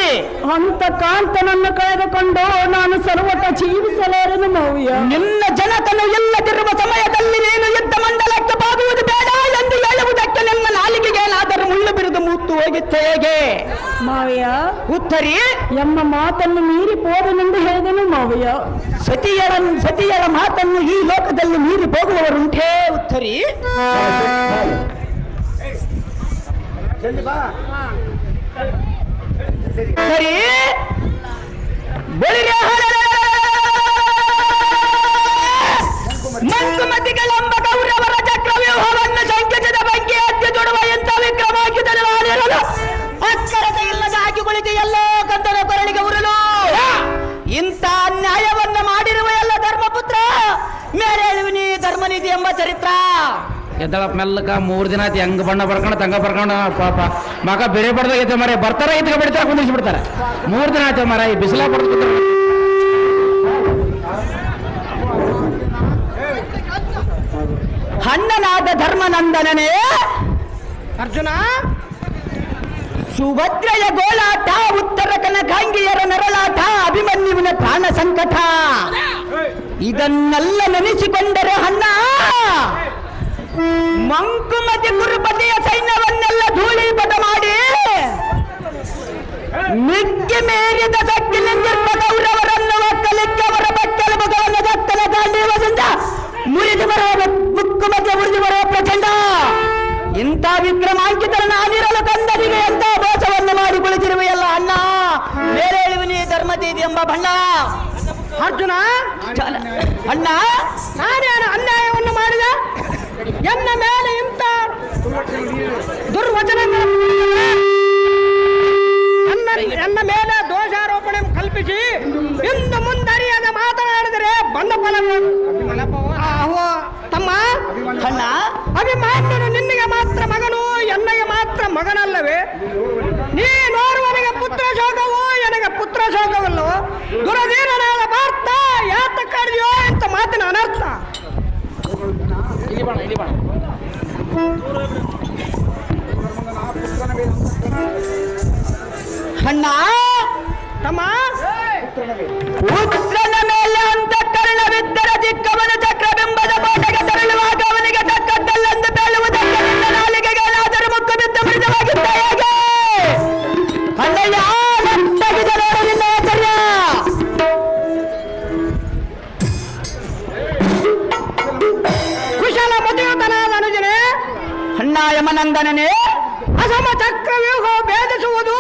ಅಂತ ಕಾಂತನನ್ನು ಕಳೆದುಕೊಂಡು ನಾನು ಸರ್ವಟ ಜೀವಿಸಲೇರನು ಮೌಯ್ಯ ನಿನ್ನ ಜನಕನು ಇಲ್ಲದಿರುವ ಸಮಯದಲ್ಲಿ ನೀನು ಯುದ್ಧ ಮಂಡಲಕ್ಕೆ ಹೋಗುವುದು ಬೇಡ ಎಂದು ಹೇಳುವುದಕ್ಕೆ ನಿನ್ನ ನಾಲಿಗೆಗೆ ಏನಾದರೂ ಮುಳ್ಳು ಬಿರಿದು ಮೂತು ಹೋಗಿತ್ತೆ ಹೇಗೆ ಮಾವಯ್ಯ ಉತ್ತರಿ ಎಮ್ಮ ಮಾತನ್ನು ಮೀರಿ ಹೋದನೆಂದು ಹೇಳಿದನು ಮಾವಯ್ಯ ಸತಿಯರ ಮಾತನ್ನು ಈ ಲೋಕದಲ್ಲಿ ಮೀರಿ ಹೋಗುವವರುಂಟೇ ಉತ್ತರಿ ಸರಿ ಮಂಕುಮತಿಗಳೆಂಬ ಕೌರವರ ಚಕ್ರವ್ಯೂಹವನ್ನು ಸಂಕೇತದ ಬಗ್ಗೆ ಎತ್ತಿ ತೊಡುವ ಎಂತ ವಿಕ್ರಮಾಂಕಿತನು ನಾನಿರಲು ಅಕ್ಷರತೆ ಇಲ್ಲದ ಹಾಕಿ ಕುಳಿತು ಎಲ್ಲೋ ಕಂದನ ಕೊರಳಿಗೆ ಉರುಳು ಇಂಥ ಅನ್ಯಾಯವನ್ನ ಮಾಡಿರುವ ಎಲ್ಲ ಧರ್ಮಪುತ್ರ ಮೇರೇಳುವಿನಿ ಧರ್ಮನಿಧಿ ಎಂಬ ಚರಿತ್ರ. ಎದ್ದಳಪ್ಪ ಮೆಲ್ಲಕ 3 ದಿನ ಆಯ್ತು ಹೆಂಗ್ ಬಣ್ಣ ಬರ್ಕೊಂಡು ತಂಗ ಬರ್ಕೊಂಡು ಪಾಪ ಮಗ ಬೆಳೆ ಬಡ್ದಾಗೈತೆ ಮರ ಬರ್ತಾರ ಇದ್ಕ ಬಿಡ್ತಾರ ಕುಂದಿಸಿ ಬಿಡ್ತಾರೆ. 3 ದಿನ ಆಯ್ತು ಮರ ಈ ಬಿಸಿಲ ಬಡ್ದು ಅಣ್ಣನಾದ ಧರ್ಮನಂದನನೇ ಅರ್ಜುನ, ಸುಭದ್ರೆಯ ಗೋಳಾಟ, ಉತ್ತರ ಕನಕಾಂಗಿಯರ ನರಳಾಟ, ಅಭಿಮನ್ಯುವಿನ ಪ್ರಾಣ ಸಂಕಟ, ಇದನ್ನೆಲ್ಲ ನೆನೆಸಿಕೊಂಡರೆ ಅಣ್ಣ ಮಂಕುಮತಿ ಗುರುಪತಿಯ ಸೈನ್ಯವನ್ನೆಲ್ಲ ಧೂಳೀಪಟ ಮಾಡಿ ಮಿಕ್ಕಿ ಮೇರಿದ ಸಕ್ಕಿನಿಂದಿರುವ ಕೌರವರನ್ನು ಒಕ್ಕಲಿಕ್ಕೆ ಅವರ ಬಕ್ಕಲ ಮುಖವನ್ನು ದಕ್ಕಲ ಗಾಂಡೀವದಿಂದ ಮುರಿದು ಬರುವ ಮುಕ್ಕುಮತಿ ಮುರಿದು ಬರುವ ಪ್ರಚಂಡ. ಇಂಥ ವಿಕ್ರಮಾಂಕಿತರ ನಾನಿರಲು ಕಂದನಿಗೆ ಎಂತ ಮೋಸವನ್ನು ಮಾಡಿ ಕುಳಿತಿರುವೆಯಲ್ಲ ಅಣ್ಣ ಮೇರೇಳುವಿನಿ ಧರ್ಮದೀದಿ ಎಂಬ ಬಣ್ಣ. ಅರ್ಜುನ, ಅಣ್ಣ ನಾನೇನು ಅನ್ಯಾಯವನ್ನು ಮಾಡಿದ? ಎನ್ನ ಮೇಲೆ ಇಂಥ ದುರ್ವಚನ ನನ್ನ ಮೇಲೆ ದೋಷಾರೋಪಣೆ ಕಲ್ಪಿಸಿ ಇನ್ನು ಮುಂದರಿಯದ ಮಾತನಾಡಿದರೆ ಬಂದ ಫಲ ತಮ್ಮ. ಅಣ್ಣ ಅಭಿಮಾನ್ಯನು ನಿನ್ನಿಗೆ ಮಾತ್ರ ಮಗನು, ಎನ್ನಗೆ ಮಾತ್ರ ಮಗನಲ್ಲವೇ? ನೀನೋರ್ವನಿಗೆ ಪುತ್ರ ಶೋಕವು ನನಗೆ ಪುತ್ರ ಶೋಕವಲ್ಲವೋ? ದುರಧೀನನಾದ ಭಾರತ ಯಾತ ಕಾಡಿದೆಯೋ ಅಂತ ಮಾತಿನ ಅನರ್ಥ. ಅಣ್ಣ ತಮ್ಮ, ಪುತ್ರನ ಮೇಲೆ ಅಂತ ಕರ್ಣವಿದ್ದರೆ ಚಿಕ್ಕವನ ಚಕ್ರಬಿಂಬದ ಕೋಟೆಗೆ ತೆರಳುವಾಗ ಅವನಿಗೆ ತಕ್ಕದ್ದಲ್ಲಂದು ಬೇಳುವುದಕ್ಕೆ ನಿನ್ನ ನಾಲಿಗೆಗೆ ಏನಾದರೂ ಮುಕ್ಕು ಬಿದ್ದು ಮೃದುವಾಗಿದ್ದ ಹೇಗೆ? ಅಣ್ಣಯ್ಯ ನಟ್ಟಾಗಿದೆ ನೋಡು ನಿನ್ನ ಆಚಾರ್ಯ. ಕುಶಲ ಮತಿಯುತನಾದ ಅನುಜನೇ, ಅಣ್ಣ ಯಮನಂದನನೇ, ಅಸಮ ಚಕ್ರವ್ಯೂಹ ಭೇದಿಸುವುದು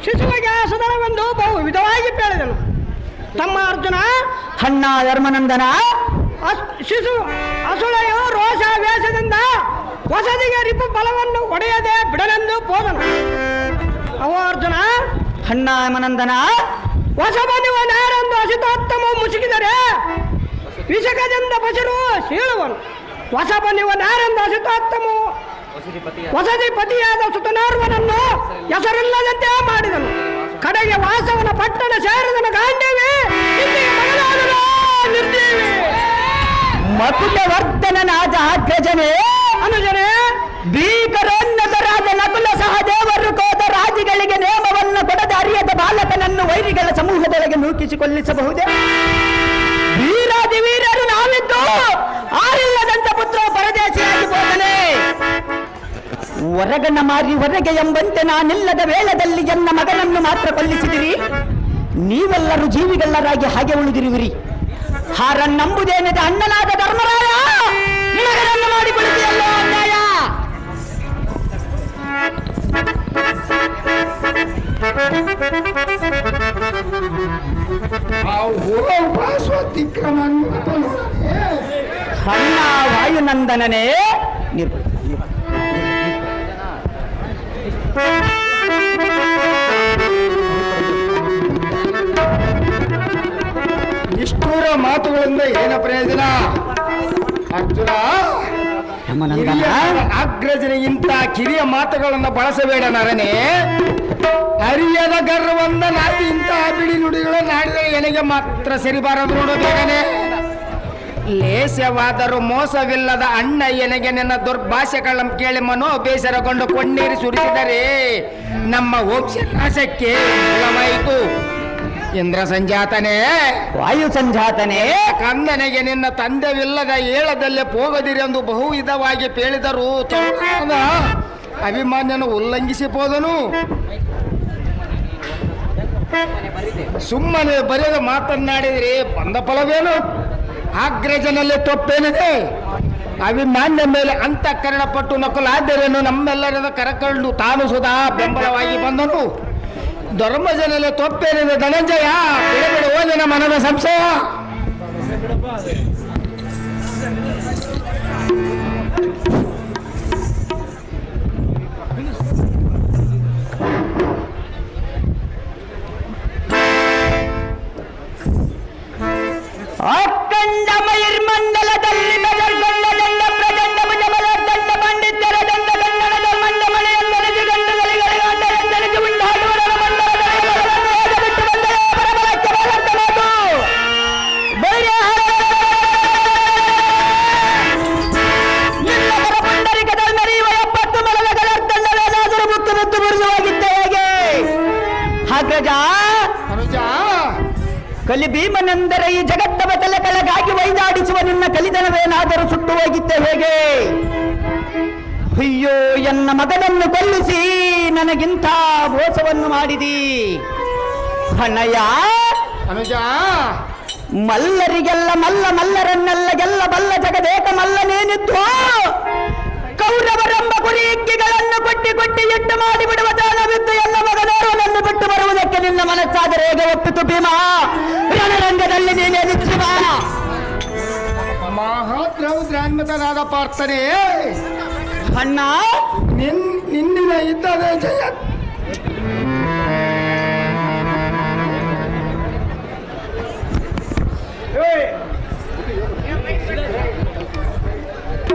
ಶಿಶುವಿಗೆ ಸುಧರವೆಂದು ಬಹು ವಿಧವಾಗಿ ಹೇಳಿದನು. ತಮ್ಮ ಅರ್ಜುನ, ಅಣ್ಣ ಧರ್ಮನಂದನ, ಶಿಶು ಅಸುಳೆಯು ರೋಷಾವೇಶದಿಂದ ಹೊಸದಿಗೆ ರಿಪು ಬಲವನ್ನು ಒಡೆಯದೆ ಬಿಡಲೆಂದು ಹೋದನು. ಅವ ಅರ್ಜುನ, ಅಣ್ಣ ಯಮನಂದನ, ಹೊಸ ಬನ್ನುವ ನೇರೆಂದು ಹಸಿತೋತ್ತಮ ಮುಸುಕಿದರೆ ವಿಷಕದಿಂದ ಪಶರು ಸೀಳುವನು. ಹೊಸ ಬನ್ನುವ ನೇರೆಂದು ಹಸಿತೋತ್ತಮ ಹೊಸದಿ ಪತಿಯಾದ ಸುತನಾರ್ವನನ್ನು ಹೆಸರಿಲ್ಲದಂತೆ ಮಾಡಿದನು. ಕಡೆಗೆ ವಾಸವನ ಪಟ್ಟಣ ಸೇರಿದನು ಗಾಂಡೀವಿ, ಇಂದಿಗೆ ಮಗನಾದನು ನಿರ್ಜೀವಿ. ಮಕುಟವರ್ಧನನಾದ ಅಗ್ರಜನೇ, ಅನುಜನೇ, ಭೀಕರೋನ್ನತರಾದ ನಕುಲ ಸಹದೇವರು ಕೋದ ರಾಜಿಗಳಿಗೆ ನೇಮವನ್ನು ಕೊಡದ ಅರಿಯದ ಬಾಲಕನನ್ನು ವೈರಿಗಳ ಸಮೂಹದೊಳಗೆ ನೂಕಿಸಿಕೊಳ್ಳಿಸಬಹುದೇ? ವೀರಾದಿ ವೀರರು ನಾವಿದ್ದು ಆರಿಲ್ಲದಂತ ಪುತ್ರ ಪರದೇಶಿಯಾಗಿ ಹೋದನೆ. ಹೊರಗನ ಮಾರಿ ಹೊರಗೆ ಎಂಬಂತೆ ನಾನಿಲ್ಲದ ವೇಳದಲ್ಲಿ ಎನ್ನ ಮಗನನ್ನು ಮಾತ್ರ ಕೊಲ್ಲಿಸಿದಿರಿ. ನೀವೆಲ್ಲರೂ ಜೀವಿಗಳ್ಳರಾಗಿ ಹಾಗೆ ಉಳಿದಿರುವಿರಿ. ಹಾರನ್ನಂಬುದೇನಿದೆ ಅಣ್ಣನಾದ ಧರ್ಮರಾಯ, ಮಗನನ್ನು ಮಾಡಿಕೊಳ್ಳುತ್ತೀಯಲ್ಲೋ ಅನ್ಯಾಯ. ಅಣ್ಣ ವಾಯುನಂದನನೇ, ನಿಷ್ಠೂರ ಮಾತುಗಳಿಂದ ಏನ ಪ್ರಯೋಜನ? ಅರ್ಜುನ, ಅಗ್ರಜನಿಗಿಂತ ಕಿರಿಯ ಮಾತುಗಳನ್ನು ಬಳಸಬೇಡ ನರನೇ. ಹರಿಯದ ಗರ್ವನ್ನ ನಾಟಿ ಇಂತಹ ಬಿಡಿ ನುಡಿಗಳನ್ನು ಆಡಿದರೆ ನನಗೆ ಮಾತ್ರ ಸರಿಬಾರದು ನೋಡು ಬೇಗನೆ. ಲೇಸವಾದರೂ ಮೋಸವಿಲ್ಲದ ಅಣ್ಣಯ್ಯನಿಗೆ ನನ್ನ ದುರ್ಭಾಷೆಗಳನ್ನು ಕೇಳಿ ಮನೋ ಬೇಸರಗೊಂಡು ಕೊಂಡೀರಿ ಸುರಿಸಿದರೆ ನಮ್ಮ ವಂಶ ನಾಶಕ್ಕೆ ಮೂಲವಾಯಿತು. ಇಂದ್ರ ಸಂಜಾತನೇ, ವಾಯು ಸಂಜಾತನೇ, ಕಂದನಿಗೆ ನಿನ್ನ ತಂದೆವಿಲ್ಲದ ಏಳದಲ್ಲೇ ಹೋಗದಿರಿ ಎಂದು ಬಹು ವಿಧವಾಗಿ ಹೇಳಿದರು. ಅಭಿಮಾನ್ಯನು ಉಲ್ಲಂಘಿಸಿ ಹೋದನು. ಸುಮ್ಮನೆ ಬರೆದ ಮಾತನ್ನಾಡಿದರೆ ಬಂದ ಫಲವೇನು? ಅಗ್ರಜನಲ್ಲಿ ತಪ್ಪೇನಿದೆ? ಅಭಿಮಾನ್ಯ ಮೇಲೆ ಅಂತಃಕರಣ ಪಟ್ಟು ನಕಲಾದ್ಯರನ್ನು ನಮ್ಮೆಲ್ಲರದ ಕರಕಂಡು ತಾನು ಸುಧಾ ಬೆಂಬಲವಾಗಿ ಬಂದನು. ಧರ್ಮಜನಲ್ಲಿ ತಪ್ಪೇನಿದೆ ಧನಂಜಯ? ಬಿಡಬಿಡು ಓದಿನ ಮನದ ಸಂಶಯ. ಕಲಿ ಭೀಮನೆಂದರೆ ಈ ಜಗತ್ತವ ತಲೆ ಕೆಳಗಾಗಿ ವೈದಾಡಿಸುವ ನಿನ್ನ ಕಲಿತನವೇನಾದರೂ ಸುಟ್ಟು ಹೋಗಿದ್ದೆ ಹೇಗೆ? ಅಯ್ಯೋ, ಎನ್ನ ಮಗನನ್ನು ಕೊಲ್ಲಿಸಿ ನನಗಿಂತ ಮೋಸವನ್ನು ಮಾಡಿದಿ ಅಣ್ಣಯ್ಯ. ಅನುಜ, ಮಲ್ಲರಿಗೆಲ್ಲ ಮಲ್ಲರನ್ನೆಲ್ಲ ಗೆಲ್ಲ ಬಲ್ಲ ಜಗದೇಕ ಮಲ್ಲನೇನಿದ್ದು ಕೌರವರೆಂಬ ಕುರಿಗಳನ್ನು ಕೊಟ್ಟಿ ಎಟ್ಟು ಮಾಡಿಬಿಡುವ ದಾನವಿದ್ದು ಎಲ್ಲ ಮಗನನ್ನು ಬಿಟ್ಟು ಬರುವುದಕ್ಕೆ ನಿನ್ನ ಮನಸ್ಸಾದರೆ ಹೇಗೆ ಒಪ್ಪಿತು ಭೀಮ? ರಣರಂಗದಲ್ಲಿ ನೀನೇ ನಿಶ್ಚಿತ. ಮಹಾದ್ರೌದ್ರಾನ್ಮತನಾದ ಪಾರ್ಥನೆ, ಅಣ್ಣ, ನಿನ್ನಿನ ಇದ್ದದೆ ಜಯ.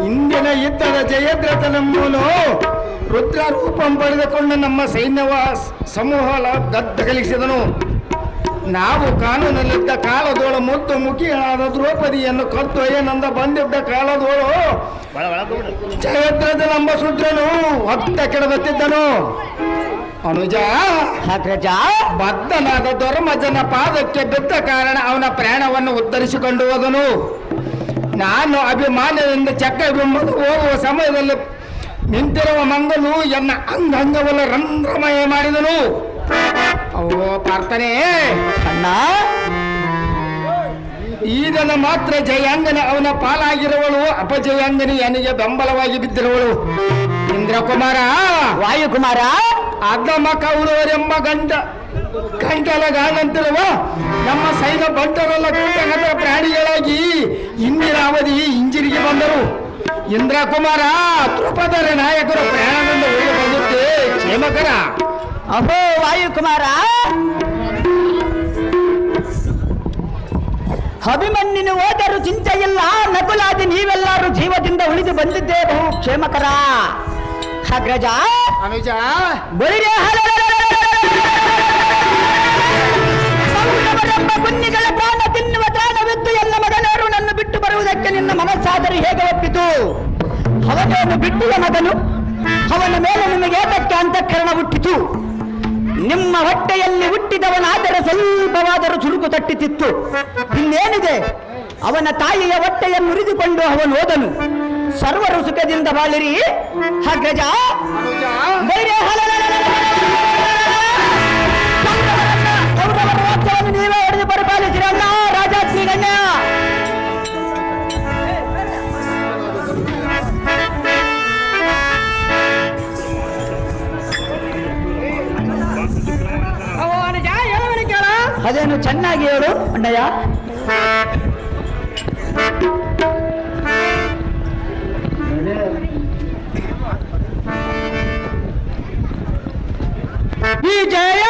ಇಂದಿನ ಯುದ್ಧದ ಜಯದ್ರಥನಮ್ಮನು ರುದ್ರ ರೂಪಂ ಪಡೆದುಕೊಂಡು ನಮ್ಮ ಸೈನ್ಯವ ಸಮೂಹ ಗದ್ದಗಲಿಸಿದನು. ನಾವು ಕಾನೂನಲ್ಲಿದ್ದ ಕಾಲದೋಳು ಮುದ್ದು ಮುಖಿಯಾದ ದ್ರೌಪದಿಯನ್ನು ಕತ್ತು ಏನಂದ ಬಂದಿದ್ದ ಕಾಲದೋಳು ಜಯದ್ರಥನೆಂಬ ಶೂದ್ರನು ಹೊತ್ತ ಕೆಡಬತ್ತಿದ್ದನು. ಅನುಜ, ಬದ್ಧನಾದ ಧರ್ಮಜನ ಪಾದಕ್ಕೆ ಬಿದ್ದ ಕಾರಣ ಅವನ ಪ್ರಾಣವನ್ನು ಉದ್ಧರಿಸಿಕೊಂಡು ಹೋದನು. ನಾನು ಅಭಿಮಾನದಿಂದ ಚಕ್ರಬಿಂಬದು ಹೋಗುವ ಸಮಯದಲ್ಲಿ ನಿಂತಿರುವ ಮಂಗನು ಎನ್ನ ಅಂಗವಲ್ಲ ರಂಧ್ರಮಯ ಮಾಡಿದನು. ಓ ಪಾರ್ಥನೆ ಅಣ್ಣ, ಈದನ ಮಾತ್ರ ಜಯಾಂಗನ ಅವನ ಪಾಲಾಗಿರುವಳು, ಅಪಜಯಾಂಗನಿ ನನಗೆ ಬೆಂಬಲವಾಗಿ ಬಿದ್ದಿರುವಳು. ಇಂದ್ರಕುಮಾರ, ವಾಯುಕುಮಾರ, ಅದ್ದಮ್ಮ ಕೌರವರೆಂಬ ಗಂಟಲಗಾನಂತಿರುವ ನಮ್ಮ ಸೈನ್ಯ ಬಂಟರೆಲ್ಲ ಕೂಟಗತ ಪ್ರಾಣಿಗಳಾಗಿ ಇಂದಿನ ಅವಧಿ ಹಿಂಜಿರಿಗೆ ಬಂದರು. ಇಂದ್ರಕುಮಾರ, ದ್ರುಪದರ ನಾಯಕರು ಪ್ರಾಣದಿಂದ ಉಳಿದು ಬಂದುತ್ತೆ ಕ್ಷೇಮಕರ. ಅಹೋ ವಾಯುಕುಮಾರ, ಅಭಿಮನ್ಯನ ಹೋದರೂ ಚಿಂತೆ ಇಲ್ಲ, ನಕುಲಾದಿ ನೀವೆಲ್ಲರೂ ಜೀವದಿಂದ ಉಳಿದು ಬಂದಿದ್ದೇವೆ ಕ್ಷೇಮಕರ. ಅಗ್ರಜ, ಅನುಜ, ಬಳಿರೆ ಕುನ್ನಿಗಳ ಪ್ರಾಣ ತಿನ್ನುವ ತ್ರಾಣವಿದ್ದು ಎಲ್ಲ ಮಗನರು ನನ್ನ ಬಿಟ್ಟು ಬರುವುದಕ್ಕೆ ನಿನ್ನ ಮನಸ್ಸಾದರೆ ಹೇಗೆ ಒಪ್ಪಿತು? ಅವನೇನು ಬಿಟ್ಟುವ ಮಗನು, ಅವನ ಮೇಲೆ ನಿಮಗೆ ಏತಕ್ಕೆ ಅಂತಃಕರಣ ಹುಟ್ಟಿತು? ನಿಮ್ಮ ಹೊಟ್ಟೆಯಲ್ಲಿ ಹುಟ್ಟಿದವನಾದರೆ ಸ್ವಲ್ಪವಾದರೂ ಚುರುಕು ತಟ್ಟಿತಿತ್ತು. ಇನ್ನೇನಿದೆ, ಅವನ ತಾಯಿಯ ಹೊಟ್ಟೆಯನ್ನು ಮುರಿದುಕೊಂಡು ಅವನು ಹೋದನು. ಸರ್ವರು ಸುಖದಿಂದ ಬಾಳಿರಿ. ಅಗ್ರಜ, ಕೌರವರ ರಾಜ್ಯವನ್ನು ನೀವೇ ಹೊಡೆದು ಪರಿಪಾಲಿಸಿರಲ್ಲ ರಾಜಾತ್ರಿಗಣ್ಯ. ಅದೇನು ಚೆನ್ನಾಗಿ ಹೇಳು ಅಣ್ಣಯ್ಯ. ವಿಜಯ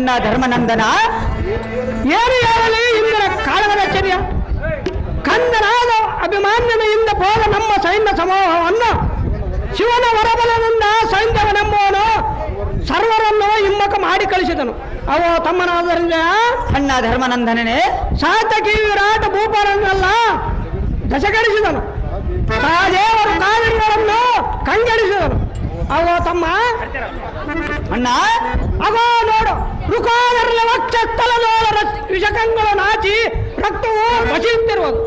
ಅಣ್ಣ ಧರ್ಮನಂದನ, ಏನು ಹೇಳಲಿ ಇಂದಿನ ಕಾಳಗದ ಚರ್ಯ ಕಂದನಾದ ಅಭಿಮಾನ್ಯತೆಯಿಂದ ಹೋದ ನಮ್ಮ ಸೈನ್ಯ ಸಮೂಹವನ್ನು ಶಿವನ ವರಬಲದಿಂದ ಸೈನ್ಯವನೆಂಬುವನು ಸರ್ವರನ್ನು ಹಿಮ್ಮಕ ಮಾಡಿ ಕಳಿಸಿದನು. ಅವ ತಮ್ಮನಾದ್ದರಿಂದ ಅಣ್ಣ ಧರ್ಮನಂದನೇ, ಸಾತಕಿ ವಿರಾಟ ಭೂಪಾಲನ್ನೆಲ್ಲ ದಶಗಡಿಸಿದನು. ದೇವರು ಕಾವೇರಿಗಳನ್ನು ಕಂಗೆಡಿಸಿದನು. ಅವ ತಮ್ಮ ಅಣ್ಣ ಅಗೋ ನೋಡು, ರುಕಾದರಲ್ಲಿ ವಕ್ಷಸ್ಥಲದೋಳ ವಿಷಕಂಗಳು ನಾಚಿ ರಕ್ತವು ಬಸಿಯುತ್ತಿರುವುದು.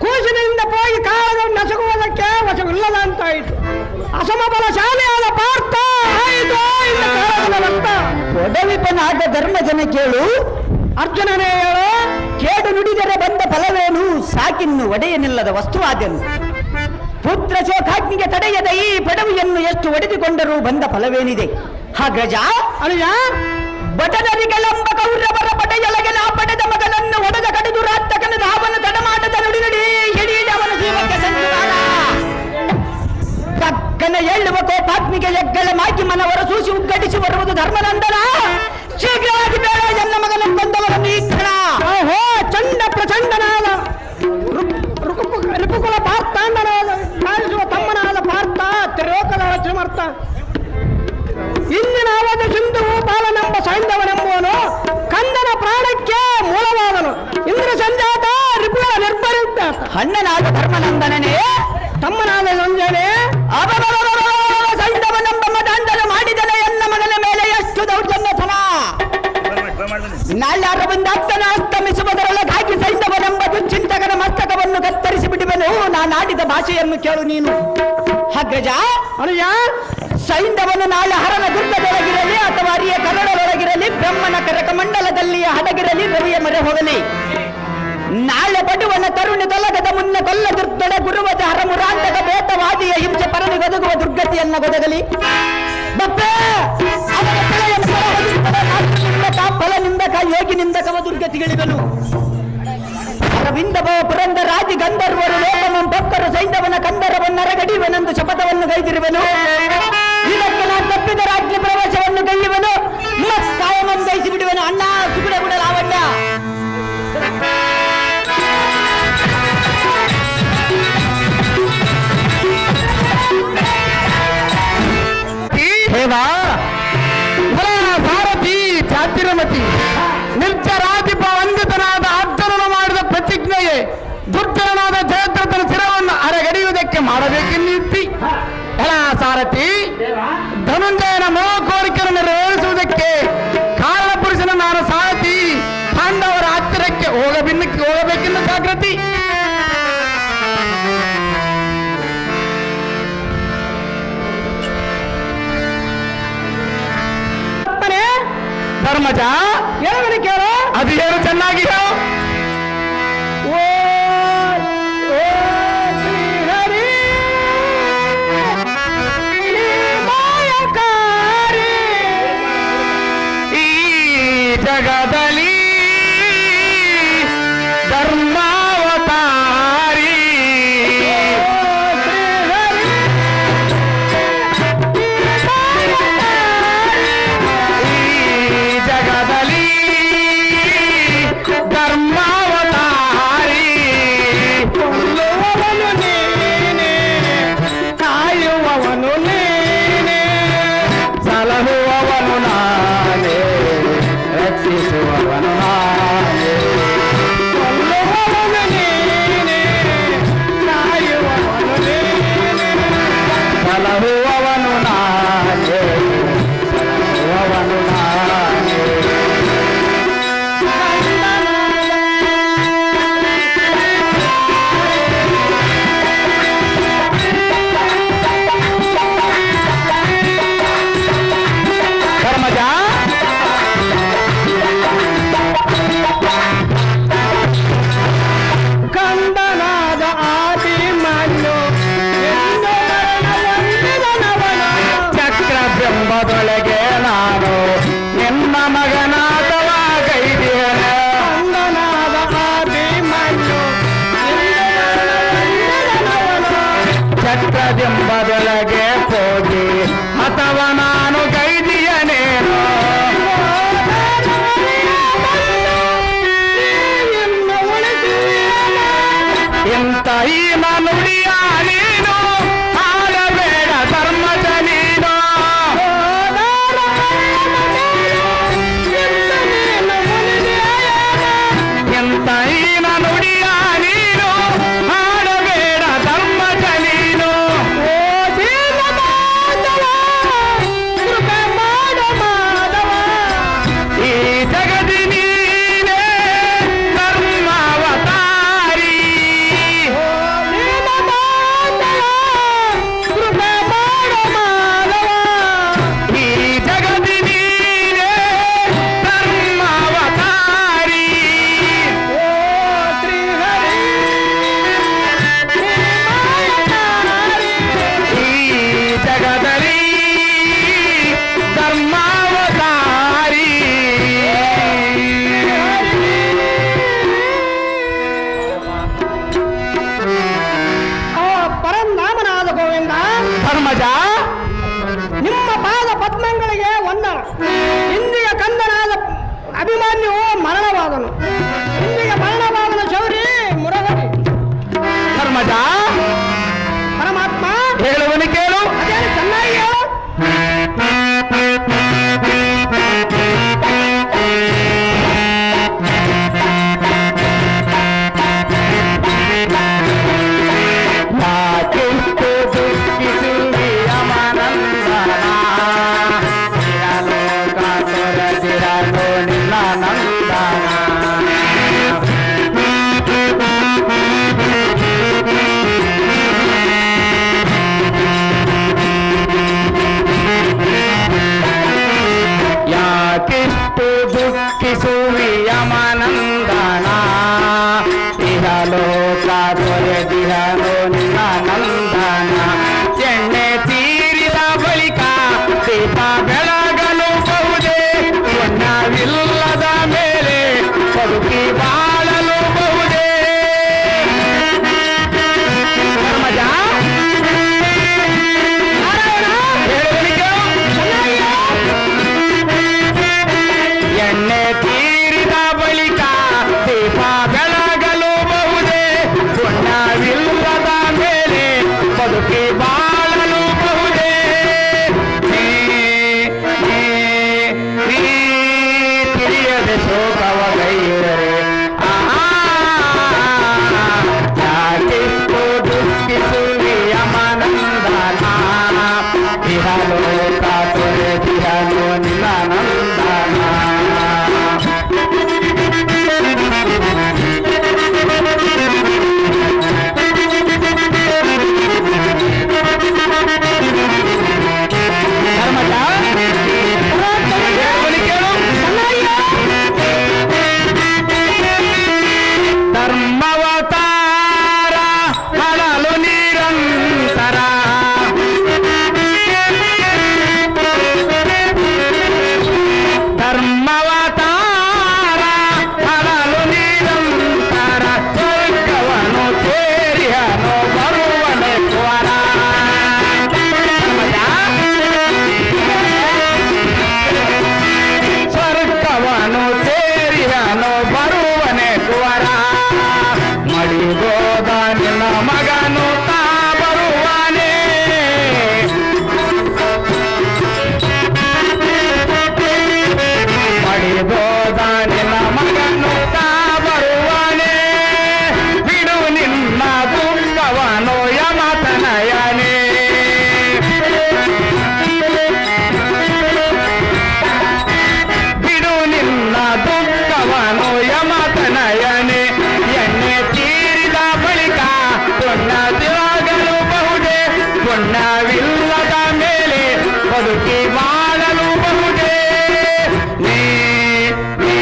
ಕೂಸಿನಿಂದ ಹೋಗಿ ಕಾಳಗಳನ್ನು ನಸುಗುವುದಕ್ಕೆ ವಶವಿಲ್ಲದಂತಾಯಿತು. ಅಸಮಬಲಶಾಲಿಯಾದ ಪಾರ್ಥ ಆಯಿತು ಇಂದ ಕಾಳಗದ ರಕ್ತ. ಒಡವಿಪನಾದ ಧರ್ಮಜನ ಕೇಳು, ಅರ್ಜುನನೇ ಹೇಳು, ಕೇಡು ನುಡಿದರೆ ಬಂದ ಫಲವೇನು, ಸಾಕಿನ್ನು ಒಡೆಯನಿಲ್ಲದ ವಸ್ತುವಾದೆನು. ಪುತ್ರ ಶೋಕಾಗ್ನಿಗೆ ತಡೆಯದ ಈ ಪಡವಿಯನ್ನು ಎಷ್ಟು ಒಡೆದುಕೊಂಡರೂ ಬಂದ ಫಲವೇನಿದೆ. ಹಾಗ್ರಜ ಅಳಿಯ ಬಟದರಿಗಳೆಂಬ ಕೌರವರ ಪಡೆಯೊಳಗೆ ನಾ ಪಡೆದ ಮಗನನ್ನು ಒಡೆದ ಕಡಿದು ರಾತ್ತಕನ ಧಾವನ ತಡಮಾಟದ ನುಡಿ ನುಡಿ ಹಿಡಿದವನ ಜೀವಕ್ಕೆ ಸಂಚುಗಾಲ. ತಕ್ಕನ ಎಳ್ಳುವ ಕೋಪಾಗ್ನಿಗೆ ಎಗ್ಗಲಮಾಗಿ ಮನವರ ಸೂಸಿ ಉಗ್ಗಡಿಸಿ ಬರುವುದು ಧರ್ಮನಂದನ. ಶೀಘ್ರವಾಗಿ ಬೇಡ ಎನ್ನ ಮಗನ ಬಂದವರನ್ನು ಈ ಕ್ಷಣ. ಓಹೋ, ಚಂಡ ಪ್ರಚಂಡನಾದ ರಿಪುಕುಲ ಪಾರ್ಥಾಂಡನಾದ ಕಾಣಿಸುವ ತಮ್ಮನಾದ ಪಾರ್ಥ ತ್ರಿಲೋಕದ ಸಮರ್ಥ. ಇಂದಿನ ಅವಧಿ ಸಿಂಧುವು ಬಾಲನೆಂಬ ಸೈಂಧವನೆಂಬುವನು ಕಂದನ ಪ್ರಾಣಕ್ಕೆ ಮೂಲವಾದನು. ಇಂದ್ರ ಸಂಜಾತ ರಿಪುಗಳ ನಿರ್ಭರಿತ ಅಣ್ಣನಾದ ಧರ್ಮನಂದನನೇ, ತಮ್ಮನಾದ ಸಂಜಯನೇ, ಸೈಂಧವನೆಂಬ ಮದಾಂಧನ ಮಾಡಿದನ ಎನ್ನ ಮಗನ ಮೇಲೆ ಎಷ್ಟು ದೌರ್ಜನ್ಯತನ. ನಾಳ್ಯಾರ ಬಂದ ಅರ್ಥನ ಅಸ್ತಮಿಸುವುದರೊಳಗಾಗಿ ಸೈಂಧವನೆಂಬ ದುಶ್ಚಿಂತಕನ ಮಸ್ತಕವನ್ನು ಕತ್ತರಿಸಿ ಬಿಡುವೆನು. ನಾನಾಡಿದ ಭಾಷೆಯನ್ನು ಕೇಳು ನೀನು. ಅಗ್ರಜ ಅಳಿಯ ಸೈಂಧವನು ನಾಳೆ ಹರನ ದುರ್ಗದೊಳಗಿರಲಿ ಅಥವಾ ಅರಿಯ ಕನ್ನಡದೊಳಗಿರಲಿ, ಬ್ರಹ್ಮನ ಕರಕ ಮಂಡಲದಲ್ಲಿಯ ಹಡಗಿರಲಿ, ರವಿಯ ಮರೆ ಹೋಗಲಿ, ನಾಳೆ ಬಡುವನ ತರುಣಿ ತೊಲಗದ ಮುನ್ನ ಕೊಲ್ಲ ದುರ್ದೊಡ ಗುರುವದ ಹರಮುರಾಂತಕ ಬೇತವಾದಿಯ ಹಿಂಸೆ ಪರನಿ ಒದಗುವ ದುರ್ಗತಿಯನ್ನ ಒದಗಲಿ. ಬಪ್ಪೆ ಅವನ ಕೆಳೆಯ ಫಲ ನಿಂದಕ ಯೋಗಿ ನಿಂದಕವ ದುರ್ಗತಿಗಳಿವನು. ಅರವಿಂದ ಪುರಂದ ರಾಜಿ ಗಂಧರ್ವರು ಲೋಕಮಂ ಭಕ್ತರು ಸೈಂಧವನ ಕಂದರವನ್ನರಗಡಿವನೆಂದು ಶಪಥವನ್ನು ಗೈದಿರುವೆನು. ಇದಕ್ಕೆ ನಾನು ತಪ್ಪಿದ ರಾಜ್ಯ ಪ್ರವೇಶವನ್ನು ಗೈಯುವನು, ಕಾಯಮನ್ನು ಗೈಸಿ ಬಿಡುವೆನು. ಅಣ್ಣ ಸುಗುಣ ಗುಣ ಲಾವಣ್ಯ. ಹೇವಾ ಭಾರತಿ ಚಾತಿರಮತಿ ನಿರ್ಜರಾಧಿಪ ವಂದಿತನಾದ ಅರ್ಜುನನು ಮಾಡಿದ ಪ್ರತಿಜ್ಞೆಯೇ ದುರ್ಜನನಾದ ಜಯದ್ರಥನ ಶಿರವನ್ನು ಅರೆಗಡಿಯುವುದಕ್ಕೆ ಮಾಡಬೇಕೆನ್ನಿದ್ದಿ. ಎಲ ಸಾರಥಿ, ಧನುಂಜಯನ ಮೋಹ ಕೋರಿಕೆಯನ್ನು ನೆರವೇರಿಸುವುದಕ್ಕೆ ಕಾರಣ ಪುರುಷನ ನಾನು ಸಾರಥಿ ಪಾಂಡವರ ಹತ್ತಿರಕ್ಕೆ ಹೋಗಬೇಕೆಂದು ಜಾಗೃತಿ. ಧರ್ಮಜ ಹೇಳಬೇಡಿ ಕೇಳು. ಅದು ಏನು ಚೆನ್ನಾಗಿ ಹೇಳು. ಓ ಶ್ರೀಹರಿ ಮಾಯಕಾರಿ ಈ ಜಗದಲ್ಲಿ ಧರ್ಮಾವತಾರಿ ಧರ್ಮಾವತಾರಿ ಕೊಲ್ಲುವವನು ನೀನೆ, ಕಾಯುವವನು ನೀನೆ, ಸಲಹುವವನು ನಾನೇ, ರಕ್ಷಿಸುವವನು ನಾನೇ. ಕೊಲ್ಲುವವನು ನೀನೆ, ಕಾಯುವವನು ನೀನೆ. ಸಲಹುವವನು ನಾನೇ, ಸಲಹುವವನು ನಾನೇ. ಧರ್ಮಜ ಕಂದನಾದ ಆದಿಮನ್ನು ಎಂದು ವರ್ಣವಂದಿದನವನು. ಚಕ್ರಬಿಂಬದೊಳಗೆ ನಾನು ನಿನ್ನ ಮಗನಾಥವಾ ಗೈದಿಯನ. ಕಂದನಾದ ಆದಿಮನ್ನು ಎಂದು ವರ್ಣವಂದಿದನವನು. ಚಕ್ರಬಿಂಬದೊಳಗೆ ಹೋಗಿ ಅಥವಾ ನಾನು ಗೈದಿಯನೇನು. ಅಭಿಮಾನ್ಯು ಮರಣವಾದನು. ಇಂದಿಗೆ ಮರಣವಾದನ ಶೌರಿ ಮುರಹರಿ. ಧರ್ಮಜ ಪರಮಾತ್ಮ ಹೇಳುವನು ಕೇಳು. ಅದೇನು ಚೆನ್ನಾಗಿ ಹೇಳು. ಯಮನಂದನ ಇಹಲೋಕ ತೊರೆದಿಹನು ನಿನ್ನ ನಂದನ. ಎಣ್ಣೆ ತೀರಿದ ಬಳಿಕ ದೀಪ ಬೆಳಗಲು ಬಹುದೇ, ಪುಣ್ಯವಿಲ್ಲದ ಮೇಲೆ ಬದುಕಿ ಬಾಳಲು ಬಹುದೇ. ಧರ್ಮಜ ಎಣ್ಣೆ ತೀರಿದ ಬಳಿಕ ದೀಪ ಬೆಳಗಲು ಬಹುದೇ, ಪುಣ್ಯವಿಲ್ಲದ ಮೇಲೆ ಬದುಕಿ ಬಾಳಲು ಬಹುದೇ. ನೀ ತಿಳಿಯದೆ ಶೋಕವಗೈದರೆ ಯಾಕೆಷ್ಟು ದುಃಖಿಸುವಿ ಯಮನಂದನ. ಇಹಲೋಕ ತೊರೆದಿಹನು ನಿನ್ನ ನಂದನ. ಧರ್ಮವತಾರ ಹಳಲು ನಿರಂತರ ಧರ್ಮವತಾರ ಹಳಲು ನಿರಂತರ ಸ್ವರ್ಗವನು ಸೇರಿಯನು ಬರುವನೆ ಸ್ವರ. ಸ್ವರ್ಗವನು ಸೇರಿಯನು ಬರುವನೆ ಸ್ವರ. ಮಡಿಗೋದ ನಿನ್ನ ಮಗನು ತಾ ಬರುವನೆ. ಮಡಿಗೋದ ನಿನ್ನ ಮಗನು ತಾ ಬರುವನೆ. ಬಿಡು ನಿನ್ನ ದುಃಖವನು ಯಮತನಯನೇ. ಬಿಡು ನಿನ್ನ ದುಃಖವನು ಯಮತನಯನೇ. ಎಣ್ಣೆ ತೀರಿದ ಬಳಿಕ ಪುಣ್ಯವಾಗಲು ಬಹುದೇ, ಪುಣ್ಯವಿಲ್ಲದ ಮೇಲೆ ಬದುಕಿ ಬಾಳಲು ಬಹುದೇ. ನೀ ನೀ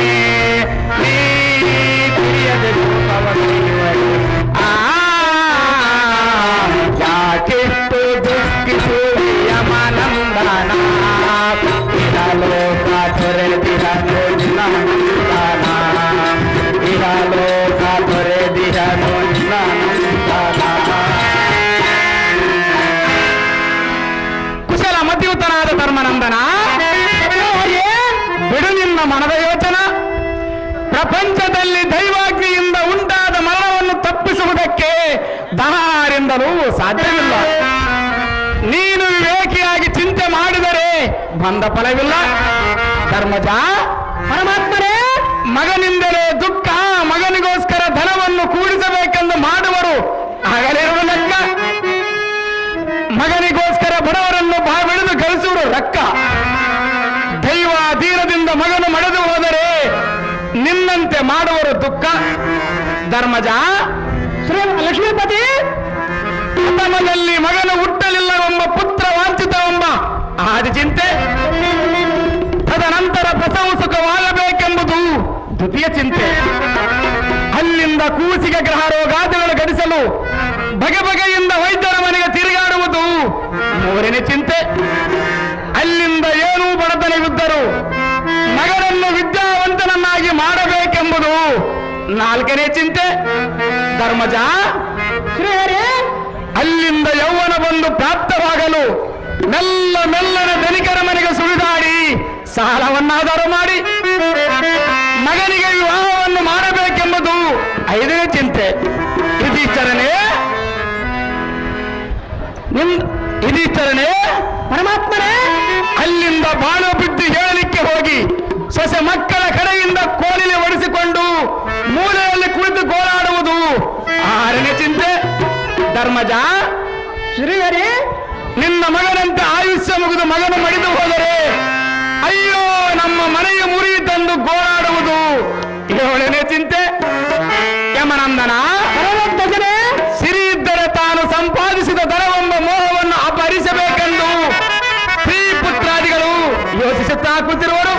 ನೀ ತಿಳಿಯದೆ ದುಃಖವಗೈಯುವರು. ಯಾಕೆಷ್ಟು ದುಃಖಿಸುವಿ ಯಮನಂದನ. ಇಹಲೋಕ ತೊರೆದಿಹನು ನಿನ್ನ ನಂದನ. ಇಹಲೋಕ ತೊರೆದಿಹನು ನಿನ್ನ ನಂದನ. ಕುಶಲ ಮಧ್ಯುತನಾದ ಧರ್ಮನಂದನ, ಬಿಡು ನಿನ್ನ ಮನದ ಯೋಚನ. ಪ್ರಪಂಚದಲ್ಲಿ ದೈವಾಗ್ನಿಯಿಂದ ಉಂಟಾದ ಮರಣವನ್ನು ತಪ್ಪಿಸುವುದಕ್ಕೆ ದಹಾರಿಂದಲೂ ಸಾಧ್ಯವಿಲ್ಲ. ನೀನು ವಿವೇಕಿಯಾಗಿ ಚಿಂತೆ ಮಾಡಿದರೆ ಬಂದ ಫಲವಿಲ್ಲ. ಧರ್ಮಜ ಪರಮಾತ್ಮರೇ ಮಗನಿಂದಲೇ ದುಃಖ, ಮಗನಿಗೋಸ್ಕರ ಧನವನ್ನು ಕೂಡಿಸಬೇಕೆಂದು ಮಾಡುವರು ಆಗಲಿರುವ ಲೆಕ್ಕ. ಮಗನಿಗೋಸ್ಕರ ಬಡವರನ್ನು ಬಾವಿಳಿದು ಗಳಿಸುವರು ಲೆಕ್ಕ. ದೈವ ಧೀರದಿಂದ ಮಗನು ಮಳೆದು ಹೋದರೆ ನಿನ್ನಂತೆ ಮಾಡುವರು ದುಃಖ. ಧರ್ಮಜ ಶ್ರೀ ಲಕ್ಷ್ಮೀಪತಿ ಪ್ರಥಮದಲ್ಲಿ ಮಗನು ಹುಟ್ಟಲಿಲ್ಲವೆಂಬ ಪುತ್ರ ವಾಂಛಿತವೆಂಬ ಆದಿ ಚಿಂತೆ. ತದನಂತರ ಪ್ರಸವ ಸುಖವಾಗಬೇಕೆಂಬುದು ದ್ವಿತೀಯ ಚಿಂತೆ. ಅಲ್ಲಿಂದ ಕೂಸಿಗೆ ಗ್ರಹ ರೋಗಾದಿಗಳು ಗಡಿಸಲು ಬಗೆ ಬಗೆಯಿಂದ ವೈದ್ಯರ ಮನೆಗೆ ತಿರುಗಾಡುವುದು ಮೂರನೇ ಚಿಂತೆ. ಅಲ್ಲಿಂದ ಏನೂ ಬಡತನವಿದ್ದರು ಮಗನನ್ನು ವಿದ್ಯಾವಂತನನ್ನಾಗಿ ಮಾಡಬೇಕೆಂಬುದು ನಾಲ್ಕನೇ ಚಿಂತೆ. ಧರ್ಮಜ ಶ್ರೀಹರಿ ಅಲ್ಲಿಂದ ಯೌವನ ಬಂದು ಪ್ರಾಪ್ತವಾಗಲು ಮೆಲ್ಲನೆ ಧನಿಕರ ಮನೆಗೆ ಸುಳಿದಾಡಿ ಸಾಲವನ್ನಾದರೂ ಮಾಡಿ ಮಗನಿಗೆ ವಿವಾಹವನ್ನು ಮಾಡಬೇಕೆಂಬುದು 5ನೇ ಚಿಂತೆ. ಯುಧಿಷ್ಠರನೇ ಪರಮಾತ್ಮನೇ, ಅಲ್ಲಿಂದ ಬಾಣ ಬಿದ್ದು ಹೇಳಲಿಕ್ಕೆ ಹೋಗಿ ಸೊಸೆ ಮಕ್ಕಳ ಕಡೆಯಿಂದ ಕೋಲಿಲೆ ಒಡಿಸಿಕೊಂಡು ಮೂಲೆಯಲ್ಲಿ ಕುಳಿತು ಗೋಳಾಡುವುದು 6ನೇ ಚಿಂತೆ. ಧರ್ಮಜ, ಶ್ರೀಹರಿ, ನಿನ್ನ ಮಗನಂತೆ ಆಯುಷ್ಯ ಮುಗಿದು ಮಗನು ಮಡಿದು ಹೋದರೆ ಅಯ್ಯೋ ನಮ್ಮ ಮನೆಯ ಮುರಿಯಿತೆಂದು ಗೋಳಾಡುವುದು 7ನೇ ಚಿಂತೆ. ಯಮನಂದನ, ಪರಮಧ್ವಜನೇ, ಸಿರಿ ಇದ್ದರೆ ತಾನು ಸಂಪಾದಿಸಿದ ಧನವೆಂಬ ಮೋಹವನ್ನು ಅಪಹರಿಸಬೇಕೆಂದು ಸ್ತ್ರೀ ಪುತ್ರಾದಿಗಳು ಯೋಚಿಸುತ್ತಾ ಕೂತಿರುವರು.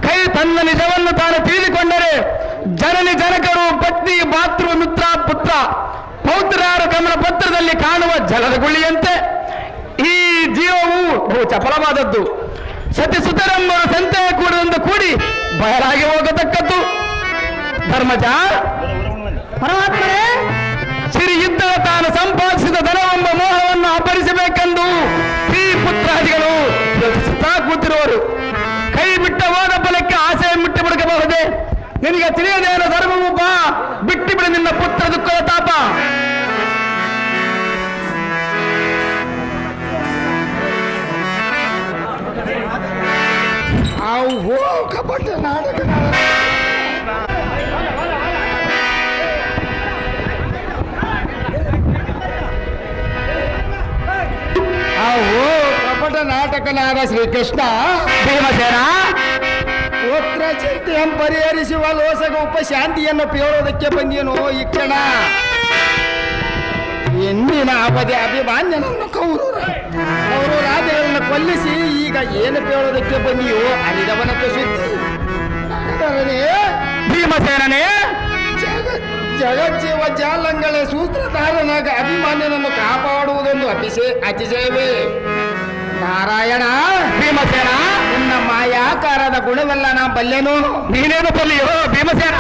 ಕೈ ತನ್ನ ನಿಜವನ್ನು ತಾನು ತಿಳಿದುಕೊಂಡರೆ ಜನನಿ ಜನಕರು ಪತ್ನಿ ಭಾತೃ ಮಿತ್ರ ಪುತ್ರ ಪೌತ್ರರು ಕಮಲ ಪತ್ರದಲ್ಲಿ ಕಾಣುವ ಜಲದ ಗುಳಿಯಂತೆ ಈ ಜೀವವು ಬಹು ಚಪಲವಾದದ್ದು. ಸತಿಸುತರೆಂಬರು ಸಂತೆಯ ಕೂಡದೊಂದು ಕೂಡಿ ಬಯಲಾಗಿ ಹೋಗತಕ್ಕದ್ದು. ಧರ್ಮಜ, ಪರಮಾತ್ಮನೇ, ಸಿರಿ ಇದ್ದರೆ ತಾನು ಸಂಪಾದಿಸಿದ ಧನವೆಂಬ ಮೋಹವನ್ನು ಅಪಹರಿಸಬೇಕೆಂದು ಸ್ತ್ರೀ ಪುತ್ರಾದಿಗಳು ಯೋಚಿಸುತ್ತಾ ಕೂತಿರುವರು. ಕೈ ಬಿಟ್ಟ ಹೋದ ಫಲಕ್ಕೆ ಆಸೆ ಬಿಟ್ಟು ಬಿಡಬಹುದೇ? ನಿನಗೆ ತಿಳಿಯದೇನೋ ಧರ್ಮವು ಬಾ, ಬಿಟ್ಟು ಬಿಡು ನಿನ್ನ ಪುತ್ರ ದುಃಖದ ತಾಪ. ಕಪಟ ನಾಟಕ ಕಪಟ ನಾಟಕನಾದ ಶ್ರೀಕೃಷ್ಣ ಭೀಮಸೇನ ಪುತ್ರ ಚಿಂತೆಯನ್ನು ಪರಿಹರಿಸುವ ಲೋಸಗ ಉಪಶಾಂತಿಯನ್ನು ಪೇಳೋದಕ್ಕೆ ಬಂದೇನೋ ಈ ಕ್ಷಣ. ಎಂದಿನ ಅವಧಿ ಅಭಿಮಾನ್ಯನನ್ನು ಅವರು ರಾಜಗಳನ್ನು ಕೊಲ್ಲಿಸಿ ಈಗ ಏನು ಪೇಳೋದಕ್ಕೆ ಬಂದಿಯೋ ಅರಿದವನಕ್ಕೆ ಸುದ್ದಿ. ಭೀಮಸೇನನೇ, ಜಗಜ್ಜೀವ ಜಾಲಂಗಳ ಸೂತ್ರಧಾರನಾಗ ಅಭಿಮಾನ್ಯನನ್ನು ಕಾಪಾಡುವುದೊಂದು ಅತಿಶಯವೇ. ನಾರಾಯಣ, ಭೀಮಸೇನ, ನಿನ್ನ ಮಾಯಾಕಾರದ ಗುಣವೆಲ್ಲ ನಾ ಬಲ್ಲೆನು. ನೀನೇನು ಬಲ್ಲಿಯೋ ಭೀಮಸೇನ?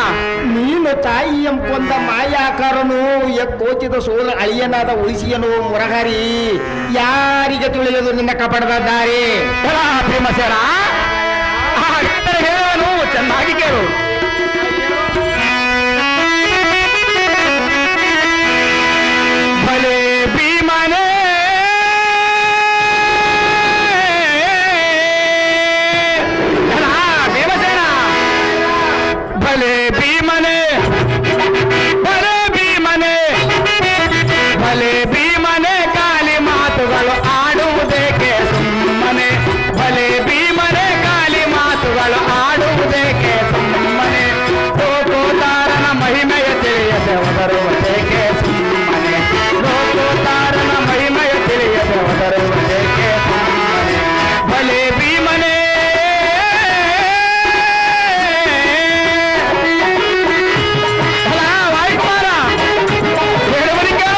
ನೀನು ತಾಯಿಯಂ ಕೊಂದ ಮಾಯಾಕಾರನು ಎಕ್ಕೋಚಿದ ಸೋಲ ಅಳಿಯನಾದ ಉಳಿಸಿಯನು ಮುರಹರಿ. ಯಾರಿಗೆ ತಿಳಿಯದು ನಿನ್ನ ಕಪಟದ ದಾರಿ? ಭೀಮಸೇನ, ಹೇಳನು ಚೆನ್ನಾಗಿ ಕೇಳು. ಭಲೆ ಭೀಮನೇ, ಭೀಮಸೇನ, ಭಲೆ ಭೀಮನೇ, ಭಲೆ ಭೀಮನೇ, ಭಲೆ ಭೀಮನೇ, ಖಾಲಿ ಮಾತುಗಳು ಆಡುವುದೇಕೆ ಸುಮ್ಮನೆ? ಭಲೆ ಭೀಮನೇ, ಖಾಲಿ ಮಾತುಗಳು ಆಡುವುದೇಕೆ ಸುಮ್ಮನೆ? ಲೋಕೋದಾರನ ಮಹಿಮೆಯ ತಿಳಿಯದೆ ಒದರುವುದೇಕೆ ಸುಮ್ಮನೆ? ಲೋಕೋದಾರನ ಮಹಿಮೆಯ ತಿಳಿಯದೆ ಒದರುವುದೇಕೆ ಸುಮ್ಮನೆ? ಭಲೆ ಭೀಮನೇ, ವಾಯುಕುಮಾರ ಹೇಳುವನಿಗೆ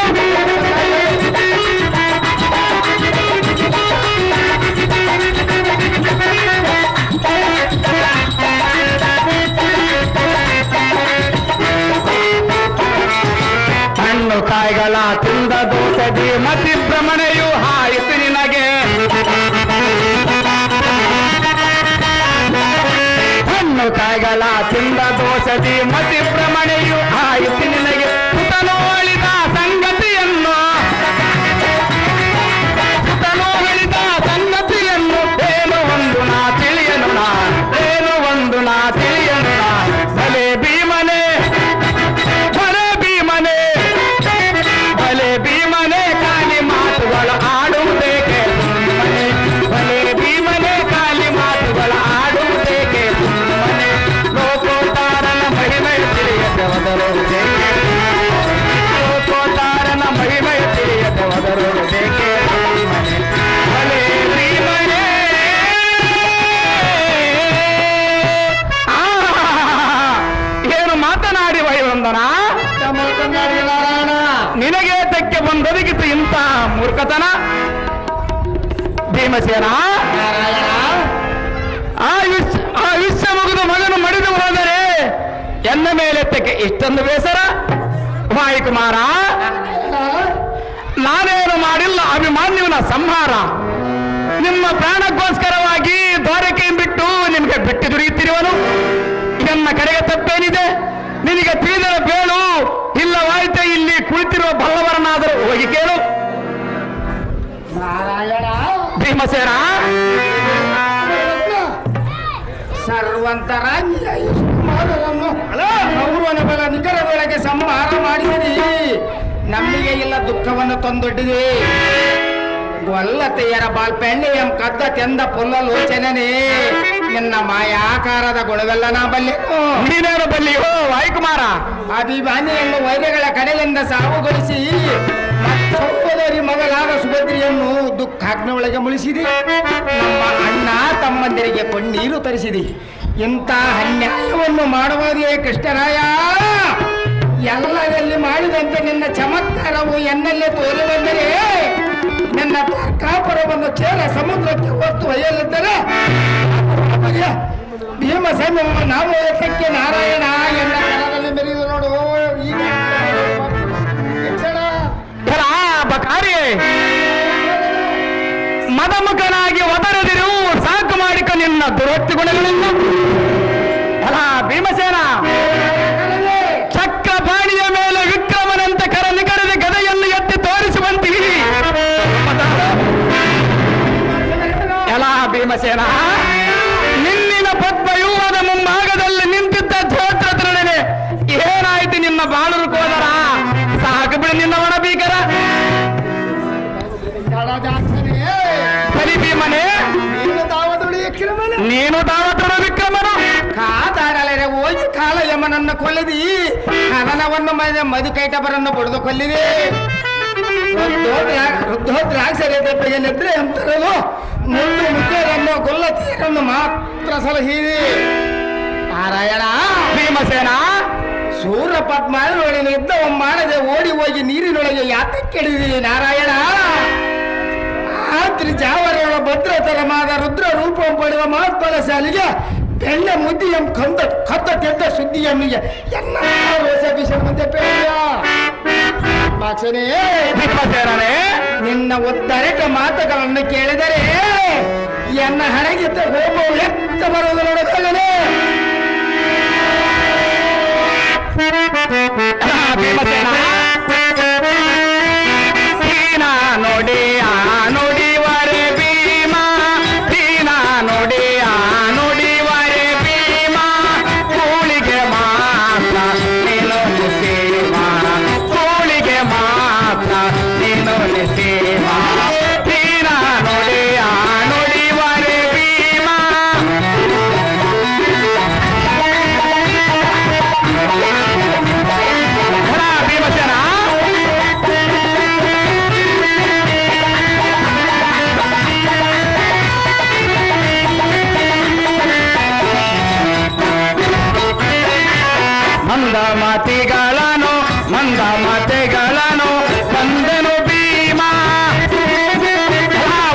ಹಣ್ಣು ಕಾಯಿಗಳ ತಿಂದ ದೋಸದಿ ಮತಿ ಭ್ರಮಣೆಯು ಹಾಯಿತು ನಿನಗೆ. ಹಣ್ಣು ಕಾಯಿಗಳ ತಿಂದ ದೋಸದಿ ಮತಿ ಭ್ರಮಣೆಯು ಹಾಯಿತು ನಿನಗೆ. ಸುತನೋ ಅಳಿದ ಸಂಗತಿಯನ್ನು, ಸುತನೋ ಅಳಿದ ಸಂಗತಿಯನ್ನು ಏನು ಒಂದು ನಾ ತಿಳಿಯನು ನಾ, ಏನು ಒಂದು ನಾ ತಿಳಿಯನು ನಾ. ಭಲೆ ಭೀಮನೇ, ಭಲೆ ಭೀಮನೇ, ಭಲೆ ಭೀಮನೇ, ಖಾಲಿ ಮಾತುಗಳು ಆಡುವುದೇಕೆ ಸುಮ್ಮನೆ? ಭಲೆ ಭೀಮನೇ, ಖಾಲಿ ಮಾತುಗಳು ಆಡುವುದೇಕೆ ಸುಮ್ಮನೆ? ಲೋಕೋದಾರನ ಮಹಿಮೆಯ ತಿಳಿಯದೆ ಒದರುವುದೇಕೆ? ಲೋಕೋದಾರನ ಮಹಿಮೆಯ ತಿಳಿಯದೆ ಒದರುವುದೇಕೆ ಸುಮ್ಮನೆ? ಭಲೆ ಭೀಮನೇ. ಏನು ಮಾತನಾಡಿ ವೈವಂದನ? ನಾರಾಯಣ, ನಿನಗೆ ತೆಕ್ಕೆ ಬಂದೊದಗಿತು ಇಂಥ ಮೂರ್ಖತನ? ಭೀಮಸೇನ, ಆಯುಷ್ಯ ಮುಗಿದು ಮಗನು ಮಡಿದು ಹೋದರೆ ಎನ್ನ ಮೇಲೆ ತೆಕ್ಕೆ ಇಷ್ಟೊಂದು ಬೇಸರ? ವಾಯುಕುಮಾರ, ನಾನೇನು ಮಾಡಿಲ್ಲ ಅಭಿಮಾನ್ಯವನ ಸಂಹಾರ. ನಿಮ್ಮ ಪ್ರಾಣಕ್ಕೋಸ್ಕರವಾಗಿ ದ್ವಾರಕೆ ಬಿಟ್ಟು ನಿಮಗೆ ಬಿಟ್ಟು ದುಡಿಯುತ್ತಿರುವನು. ನನ್ನ ಕಡೆಗೆ ತಪ್ಪೇನಿದೆ? ನಿನಗೆ ತಿಳಿದರೆ ಬೇಳು, ಇಲ್ಲವಾಯ್ತೆ ಇಲ್ಲಿ ಕುಳಿತಿರುವ ಬಲ್ಲವರನ್ನಾದರೂ ಹೋಗಿ ಕೇಳು. ನಾರಾಯಣ ಭೀಮಸೇನ ಸರ್ವಂತರಾಜ್ಯ ಮಾದರನ್ನು ಗೌರವನ ಬಲ ನಿಖರ ವೇಳೆಗೆ ಸಂಹಾರ ಮಾಡಿದಿರಿ. ನಮ್ಮಿಗೆ ಇಲ್ಲ ದುಃಖವನ್ನು ತಂದೊಡ್ಡಿದೆ. ಗೊಲ್ಲತೆಯರ ಬಾಲ್ಪೆಣ್ಣೆಯಂ ಕದ್ದ ತೆಂದ ಪುಲ್ಲ ಲೋಚನೇ ನಿನ್ನ ಮಾಯಾಕಾರದ ಗುಣವೆಲ್ಲ ನಾ ಬಲ್ಲೆನು. ನೀನೇನು ಬಲ್ಲಿಯೋ ವಾಯುಕುಮಾರ? ಅಭಿಮಾನಿಯನ್ನು ವೈರ್ಯಗಳ ಕಡೆಯಿಂದ ಸಾವುಗೊಳಿಸಿ ಸಹೋದರಿ ಮಗಳಾದ ಸುಭದ್ರಿಯನ್ನು ದುಃಖಾಗ್ನ ಒಳಗೆ ಮುಳಿಸಿದೆ. ನಮ್ಮ ಅಣ್ಣ ತಮ್ಮಂದಿರಿಗೆ ಕಣ್ಣೀರು ತರಿಸಿದೆ. ಇಂಥ ಅನ್ಯಾಯವನ್ನು ಮಾಡುವುದೇ ಕೃಷ್ಣರಾಯ. ಎಲ್ಲರಲ್ಲಿ ಮಾಡಿದಂತೆ ನಿನ್ನ ಚಮತ್ಕಾರವು ಎನ್ನಲ್ಲೇ ತೋರಿ ಬಂದರೆ ನಿನ್ನ ಕಾಪುರವನ್ನು ಚೇರ ಸಮುದ್ರಕ್ಕೆ ಹೊತ್ತು ಒಯ್ಯಲಿದ್ದರೆ ಭೀಮಸೇನ ನಾವು ಏಕಕ್ಕೆ ನಾರಾಯಣ ಎನ್ನ ಕರದಲ್ಲಿ ಮೆರೆದು ನೋಡು. ಈಗ ಬಕಾರಿ ಮದಮುಖನಾಗಿ ಒದರದಿರು, ಸಾಕು ಮಾಡಿಕ ನಿನ್ನ ದುರೊತ್ತಿ ಗುಣಗಳನ್ನು. ಅಲ್ಲ ಭೀಮಸೇನ, ಚಕ್ರಪಾಣಿಯ ಮೇಲೆ ವಿಕ್ರಮನಂತ ಕರ ನಿಖರದ ಗದೆಯನ್ನು ಎತ್ತಿ ತೋರಿಸುವಂತೆ ಎಲ್ಲ ಭೀಮಸೇನ, ನಿನ್ನಿನ ಪದ್ಮವ್ಯೂಹದ ಮುಂಭಾಗದಲ್ಲಿ ನಿಂತಿದ್ದ ಧೋತ್ರತೃಣನೆ ಏನಾಯ್ತು ನಿನ್ನ ಬಾಳರು ಕೋದರ? ಸಾಕು ಬಿಡಿ ನಿನ್ನ ಒಣ ಭೀಕರ. ಕಲಿ ಭೀಮನೆ, ನೀನು ತಾವತುಡ ವಿಕ್ರಮನು. ಕಾದಾಡಲರೆ ಹೋಗಿ ಕಾಲ ಯಮನನ್ನು ಕೊಲ್ಲಿದಿ. ಕದನವನ್ನು ಮಧುಕೈಟಬರನ್ನು ಬಡಿದು ಕೊಲ್ಲಿದೆ. ವೃದ್ಧೋದ್ರಾಕ್ಷರ ದೆಪ್ಪಗೆ ನಿದ್ರೆ ಅಂತರಲು ಮುದ್ದು ಮುದ್ದರನ್ನು ಗೊಲ್ಲತೀರನ್ನು ಮಾತ್ರ ಸಲಹಿರಿ. ನಾರಾಯಣ ಭೀಮಸೇನ, ಸೂರ್ಯ ಪದ್ಮಾವಳಿನ ಯುದ್ಧವ ಮಾಡದೆ ಓಡಿ ಹೋಗಿ ನೀರಿನೊಳಗೆ ಯಾತಕ್ಕೆಡಿದಿ. ನಾರಾಯಣ ಆತ್ರಿ ಜಾವರಗಳ ಭದ್ರತರಮಾದ ರುದ್ರ ರೂಪ ಪಡೆಯುವ ಮಹತ್ವದ ಶಾಲಿಗೆ ಬೆಳ್ಳ ಮುದ್ದಿಯಂ ಕದ್ದ ತೆದ್ದ ಸುದ್ದಿಯಮ್ಮಿಗೆ ಎನ್ನ ಮುಂದೆ ಭೀಮಸೇನನೇ, ನಿನ್ನ ಒತ್ತರೆಟ ಮಾತುಗಳನ್ನು ಕೇಳಿದರೆ ಎನ್ನ ಹಣಗಿದ್ದ ಹೋಗುವ ಎತ್ತ ಬರುವುದು ನೋಡೋದಾಗಲೇ. ಭೀಮಸೇನ, ನೋಡಿ ಆ ನುಡಿವರೆ ಭೀಮ, ದೀನ ನೋಡಿ ಆ ನುಡಿವರೆ ಭೀಮ, ಕೂಳಿಗೆ ಮಾತ್ರ ನೀನು ಸೇವ, ಕೂಳಿಗೆ ಮಾತ್ರ ನೀನು ಸೇವ, ದೀನ ನೋಡಿ ಆ ನುಡಿವರೆ ಭೀಮ. ಭೀಮಸೇನ, ಮಂದ ಮಾತೆಗಳನ್ನು ಬಂದನು ಭೀಮ.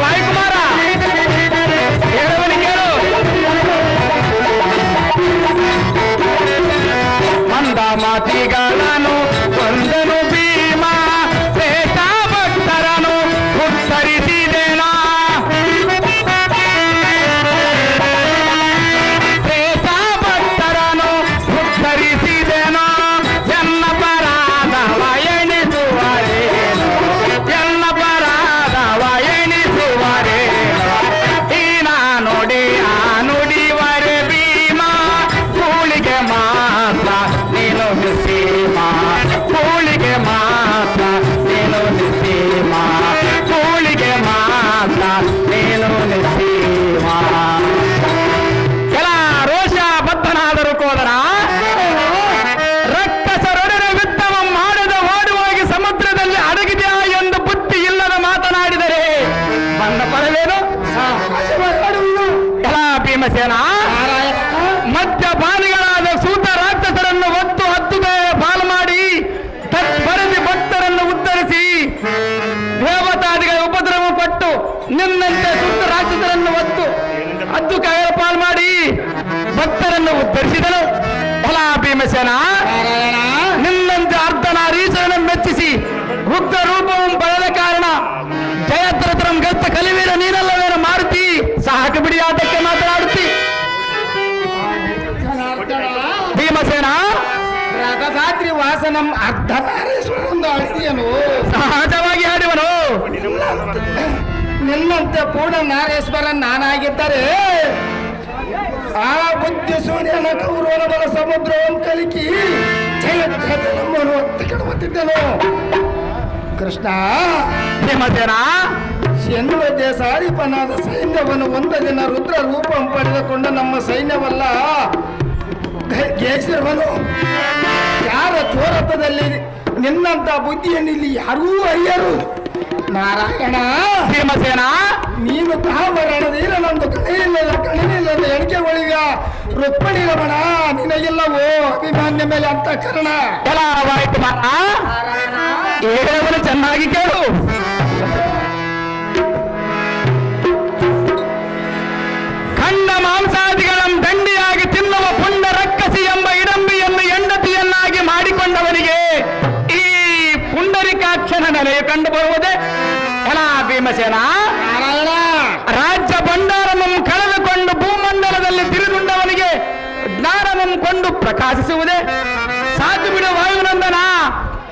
ವಾಯುಕುಮಾರ ಹೇಳುವನು ಕೇಳು. ಮಂದ ಮಾತಿಗಳನ್ನು ಬಂದನು ಭೀಮ, ಶ್ರೇಷ್ಠ ಭಕ್ತರನು ಉತ್ತರಿಸಿದೆನಾ, ಶ್ರೇಷ್ಠ ಭಕ್ತರನು ಉತ್ತರಿಸಿದೆನಾ, ಎನ್ನ ಪರಾಧವ ಎಣಿಸುವರೇನು, ಎನ್ನ ಪರಾಧವ ಎಣಿಸುವರೇನು, ಈನ ನೋಡಿ ಆ ನುಡಿವರೆ ಭೀಮ, ಕೂಳಿಗೆ ಮಾತ್ರ ನೀನು ಸೀಮ, ಕೂಳಿಗೆ ಮಾತ್ರ ನೀನು ಸೀಮ, ಕೂಳಿಗೆ ಮಾತ್ರ ನೀನು ಸೀಮ. ಕೆಲ ರೋಷ ಬದ್ಧನಾದರೂ ಕೋದರ ರಕ್ಕಸರೊಡನೆ ಯುದ್ಧವ ಮಾಡದ ಓಡುವಾಗಿ ಸಮುದ್ರದಲ್ಲಿ ಅಡಗಿದೆಯಾ ಎಂದು ಬುದ್ಧಿ ಇಲ್ಲದ ಮಾತನಾಡಿದರೆ ಬಂದ ಪರವೇನು? ಕೆಲ ಭೀಮಸೇನ, ಮದ್ಯಪಾನಿಗಳಾದ ಸೂತ ರಾಕ್ಷಸರನ್ನು ಒತ್ತು ಹತ್ತು ಪಾಲು ಮಾಡಿ ತತ್ಪರದಿ ಭಕ್ತರನ್ನು ಉದ್ಧರಿಸಿ ದೇವತಾದಿಗಳ ಉಪದ್ರವ ಪಟ್ಟು ನಿನ್ನಂತೆ ಸೂತ ರಾಕ್ಷಸರನ್ನು ಒತ್ತು ಹತ್ತು ಕಾಯಲ ಪಾಲು ಮಾಡಿ ಭಕ್ತರನ್ನು ಉದ್ಧರಿಸಿದನು. ಫಲ ಭೀಮಸೇನ, ನಿನ್ನಂತೆ ಅರ್ಧನಾರೀಶ್ವರನ ಮೆಚ್ಚಿಸಿ ಉಗ್ರ ರೂಪವನ್ನು ಪಡೆದ ಕಾರಣ ಜಯದ್ರಥರಂ ಗತ್ತ ಕಲಿವೀರ ನೀನಲ್ಲವೇನು ಮಾರುತಿ, ಸಾಕು ಬಿಡಿ ಆಟಕ್ಕೆ ಮಾತನಾಡುತ್ತಿ. ನಮ್ಮ ಅರ್ಧನಾರೀಶ್ವರೊಂದು ಆಡಿದೆಯನು ಸಹಜವಾಗಿ ಆಡುವನು. ನಿನ್ನಂತೆ ಪೂರ್ಣ ನಾರೇಶ್ವರ ನಾನಾಗಿದ್ದರೆ ಆ ಬುದ್ಧಿ ಸೂರ್ಯನ ಕೌರವನ ಬಲ ಸಮುದ್ರವನ್ನು ಕಲಿಕಿ ಜಯದ್ರಥ ನಮ್ಮನ್ನು ಒತ್ತಿ ಕೆಡವುತ್ತಿದ್ದನು. ಕೃಷ್ಣ ಭೀಮಸೇನ ಎನ್ನುವ ದೇಶಾಧಿಪನಾದ ಸೈನ್ಯವನ್ನು ಒಂದು ದಿನ ರುದ್ರ ರೂಪ ಪಡೆದುಕೊಂಡ ನಮ್ಮ ಸೈನ್ಯವಲ್ಲ ಕೇಸರವನು ಯಾರ ಚೋರತದಲ್ಲಿ ನಿನ್ನಂತ ಬುದ್ಧಿಯನ್ನು ಇಲ್ಲಿ ಯಾರೂ ಅರಿಯರು. ನಾರಾಯಣ ಭೀಮಸೇನ ನೀನು ತಾವರಣದೀರ ನಂದು ಕಣಿನಿಲ್ಲದ ಎಣಿಕೆ ಒಳಿಗ ರುಕ್ಮಣಿ ರಮಣ ನಿನಗೆಲ್ಲವೋ ಅಭಿಮಾನ್ಯ ಮೇಲೆ ಅಂತ ಕರ್ಣ ಎಲ್ಲವಾಯ್ತು ಮಾರ ಹೇಳವನು ಚೆನ್ನಾಗಿ ಕೇಳು. ಖಂಡ ಮಾಂಸಾದಿಗಳನ್ನು ದಂಡಿಯಾಗಿ ತಿನ್ನುವ ಪುಂಡ ರಕ್ಕಸಿ ಎಂಬ ಇಡಂಬಿಯನ್ನು ಹೆಂಡತಿಯನ್ನಾಗಿ ಮಾಡಿಕೊಂಡವನಿಗೆ ಈ ಪುಂಡರಿಕಾಕ್ಷನ ನೆಲೆಯು ಕಂಡು ಬರುವುದೇ. ಎಲ್ಲ ಭೀಮಸೇನ ನಾರಾಯಣ ರಾಜ್ಯ ಭಂಡಾರವನ್ನು ಕಳೆದುಕೊಂಡು ಭೂಮಂಡಲದಲ್ಲಿ ತಿರುಗುಂಡವನಿಗೆ ಜ್ಞಾನವನ್ನು ಕೊಂಡು ಪ್ರಕಾಶಿಸುವುದೇ. ಸಾಕು ಬಿಡು ವಾಯುನಂದನ,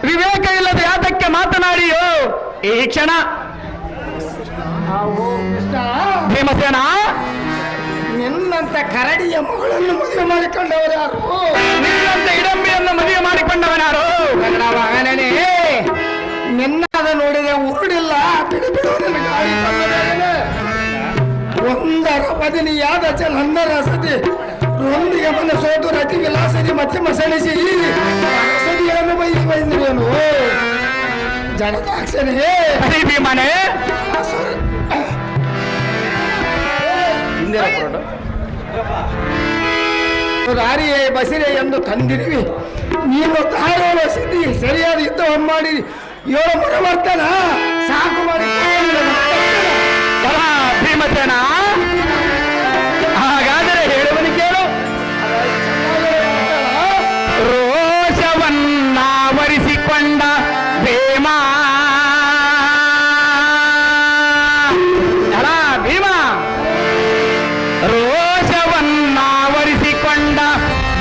ವಿವೇಕ ಇಲ್ಲದೆ ಯಾತಕ್ಕೆ ಮಾತನಾಡಿಯೋ ಈ ಕ್ಷಣ. ಭೀಮಸೇನ ನಿನ್ನಂತ ಕರಡಿಯ ಮಗಳನ್ನು ಮದುವೆ ಮಾಡಿಕೊಂಡವರು ಯಾರು? ನಿನ್ನಂತೆ ಇಡಂಬಿಯನ್ನು ಮದುವೆ ಮಾಡಿಕೊಂಡವನಾರು? ನನ್ನ ಮಗನೇ ನಿನ್ನದ ನೋಡಿದೆ ಉರುಡಿಲ್ಲ ಬಿಡು ಬಿಡು ನನ್ನ ಗಾಳಿ ಬಂದದೇನೆ. ಒಂದರ ಪದಿನಿಯಾದ ಚಲಂದರ ಸತಿ ಒಂದಿಗೆ ಮನ ಸೋತು ರತಿ ವಿಲಾಸದಿ ಮತ್ತೆ ಮಸಣಿಸಿ ಸದಿಯನ್ನು ಬೈದಿರುವೇನು ಜನದಾಕ್ಷನೇ ಭೀಮನೆ ರಾರಿಯೇ ಬಸಿರೆ ಎಂದು ತಂದಿರುವಿ. ನೀನು ತಾಳೋಳ ಸಿದ್ಧಿ ಸರಿಯಾದ ಯುದ್ಧವನ್ನು ಮಾಡಿ 7 ಮುறை ಬರ್ತನ ಸಾಕು ಮಾಡಿ ಭೀಮಸೇನ ಹಾಗಾದರೆ ಹೇಳುವನು ಕೇಳು. ರೋಷವನ್ನಾವರಿಸಿಕೊಂಡ ಭೀಮ ಅಲ್ಲ ಭೀಮ ರೋಷವನ್ನಾವರಿಸಿಕೊಂಡ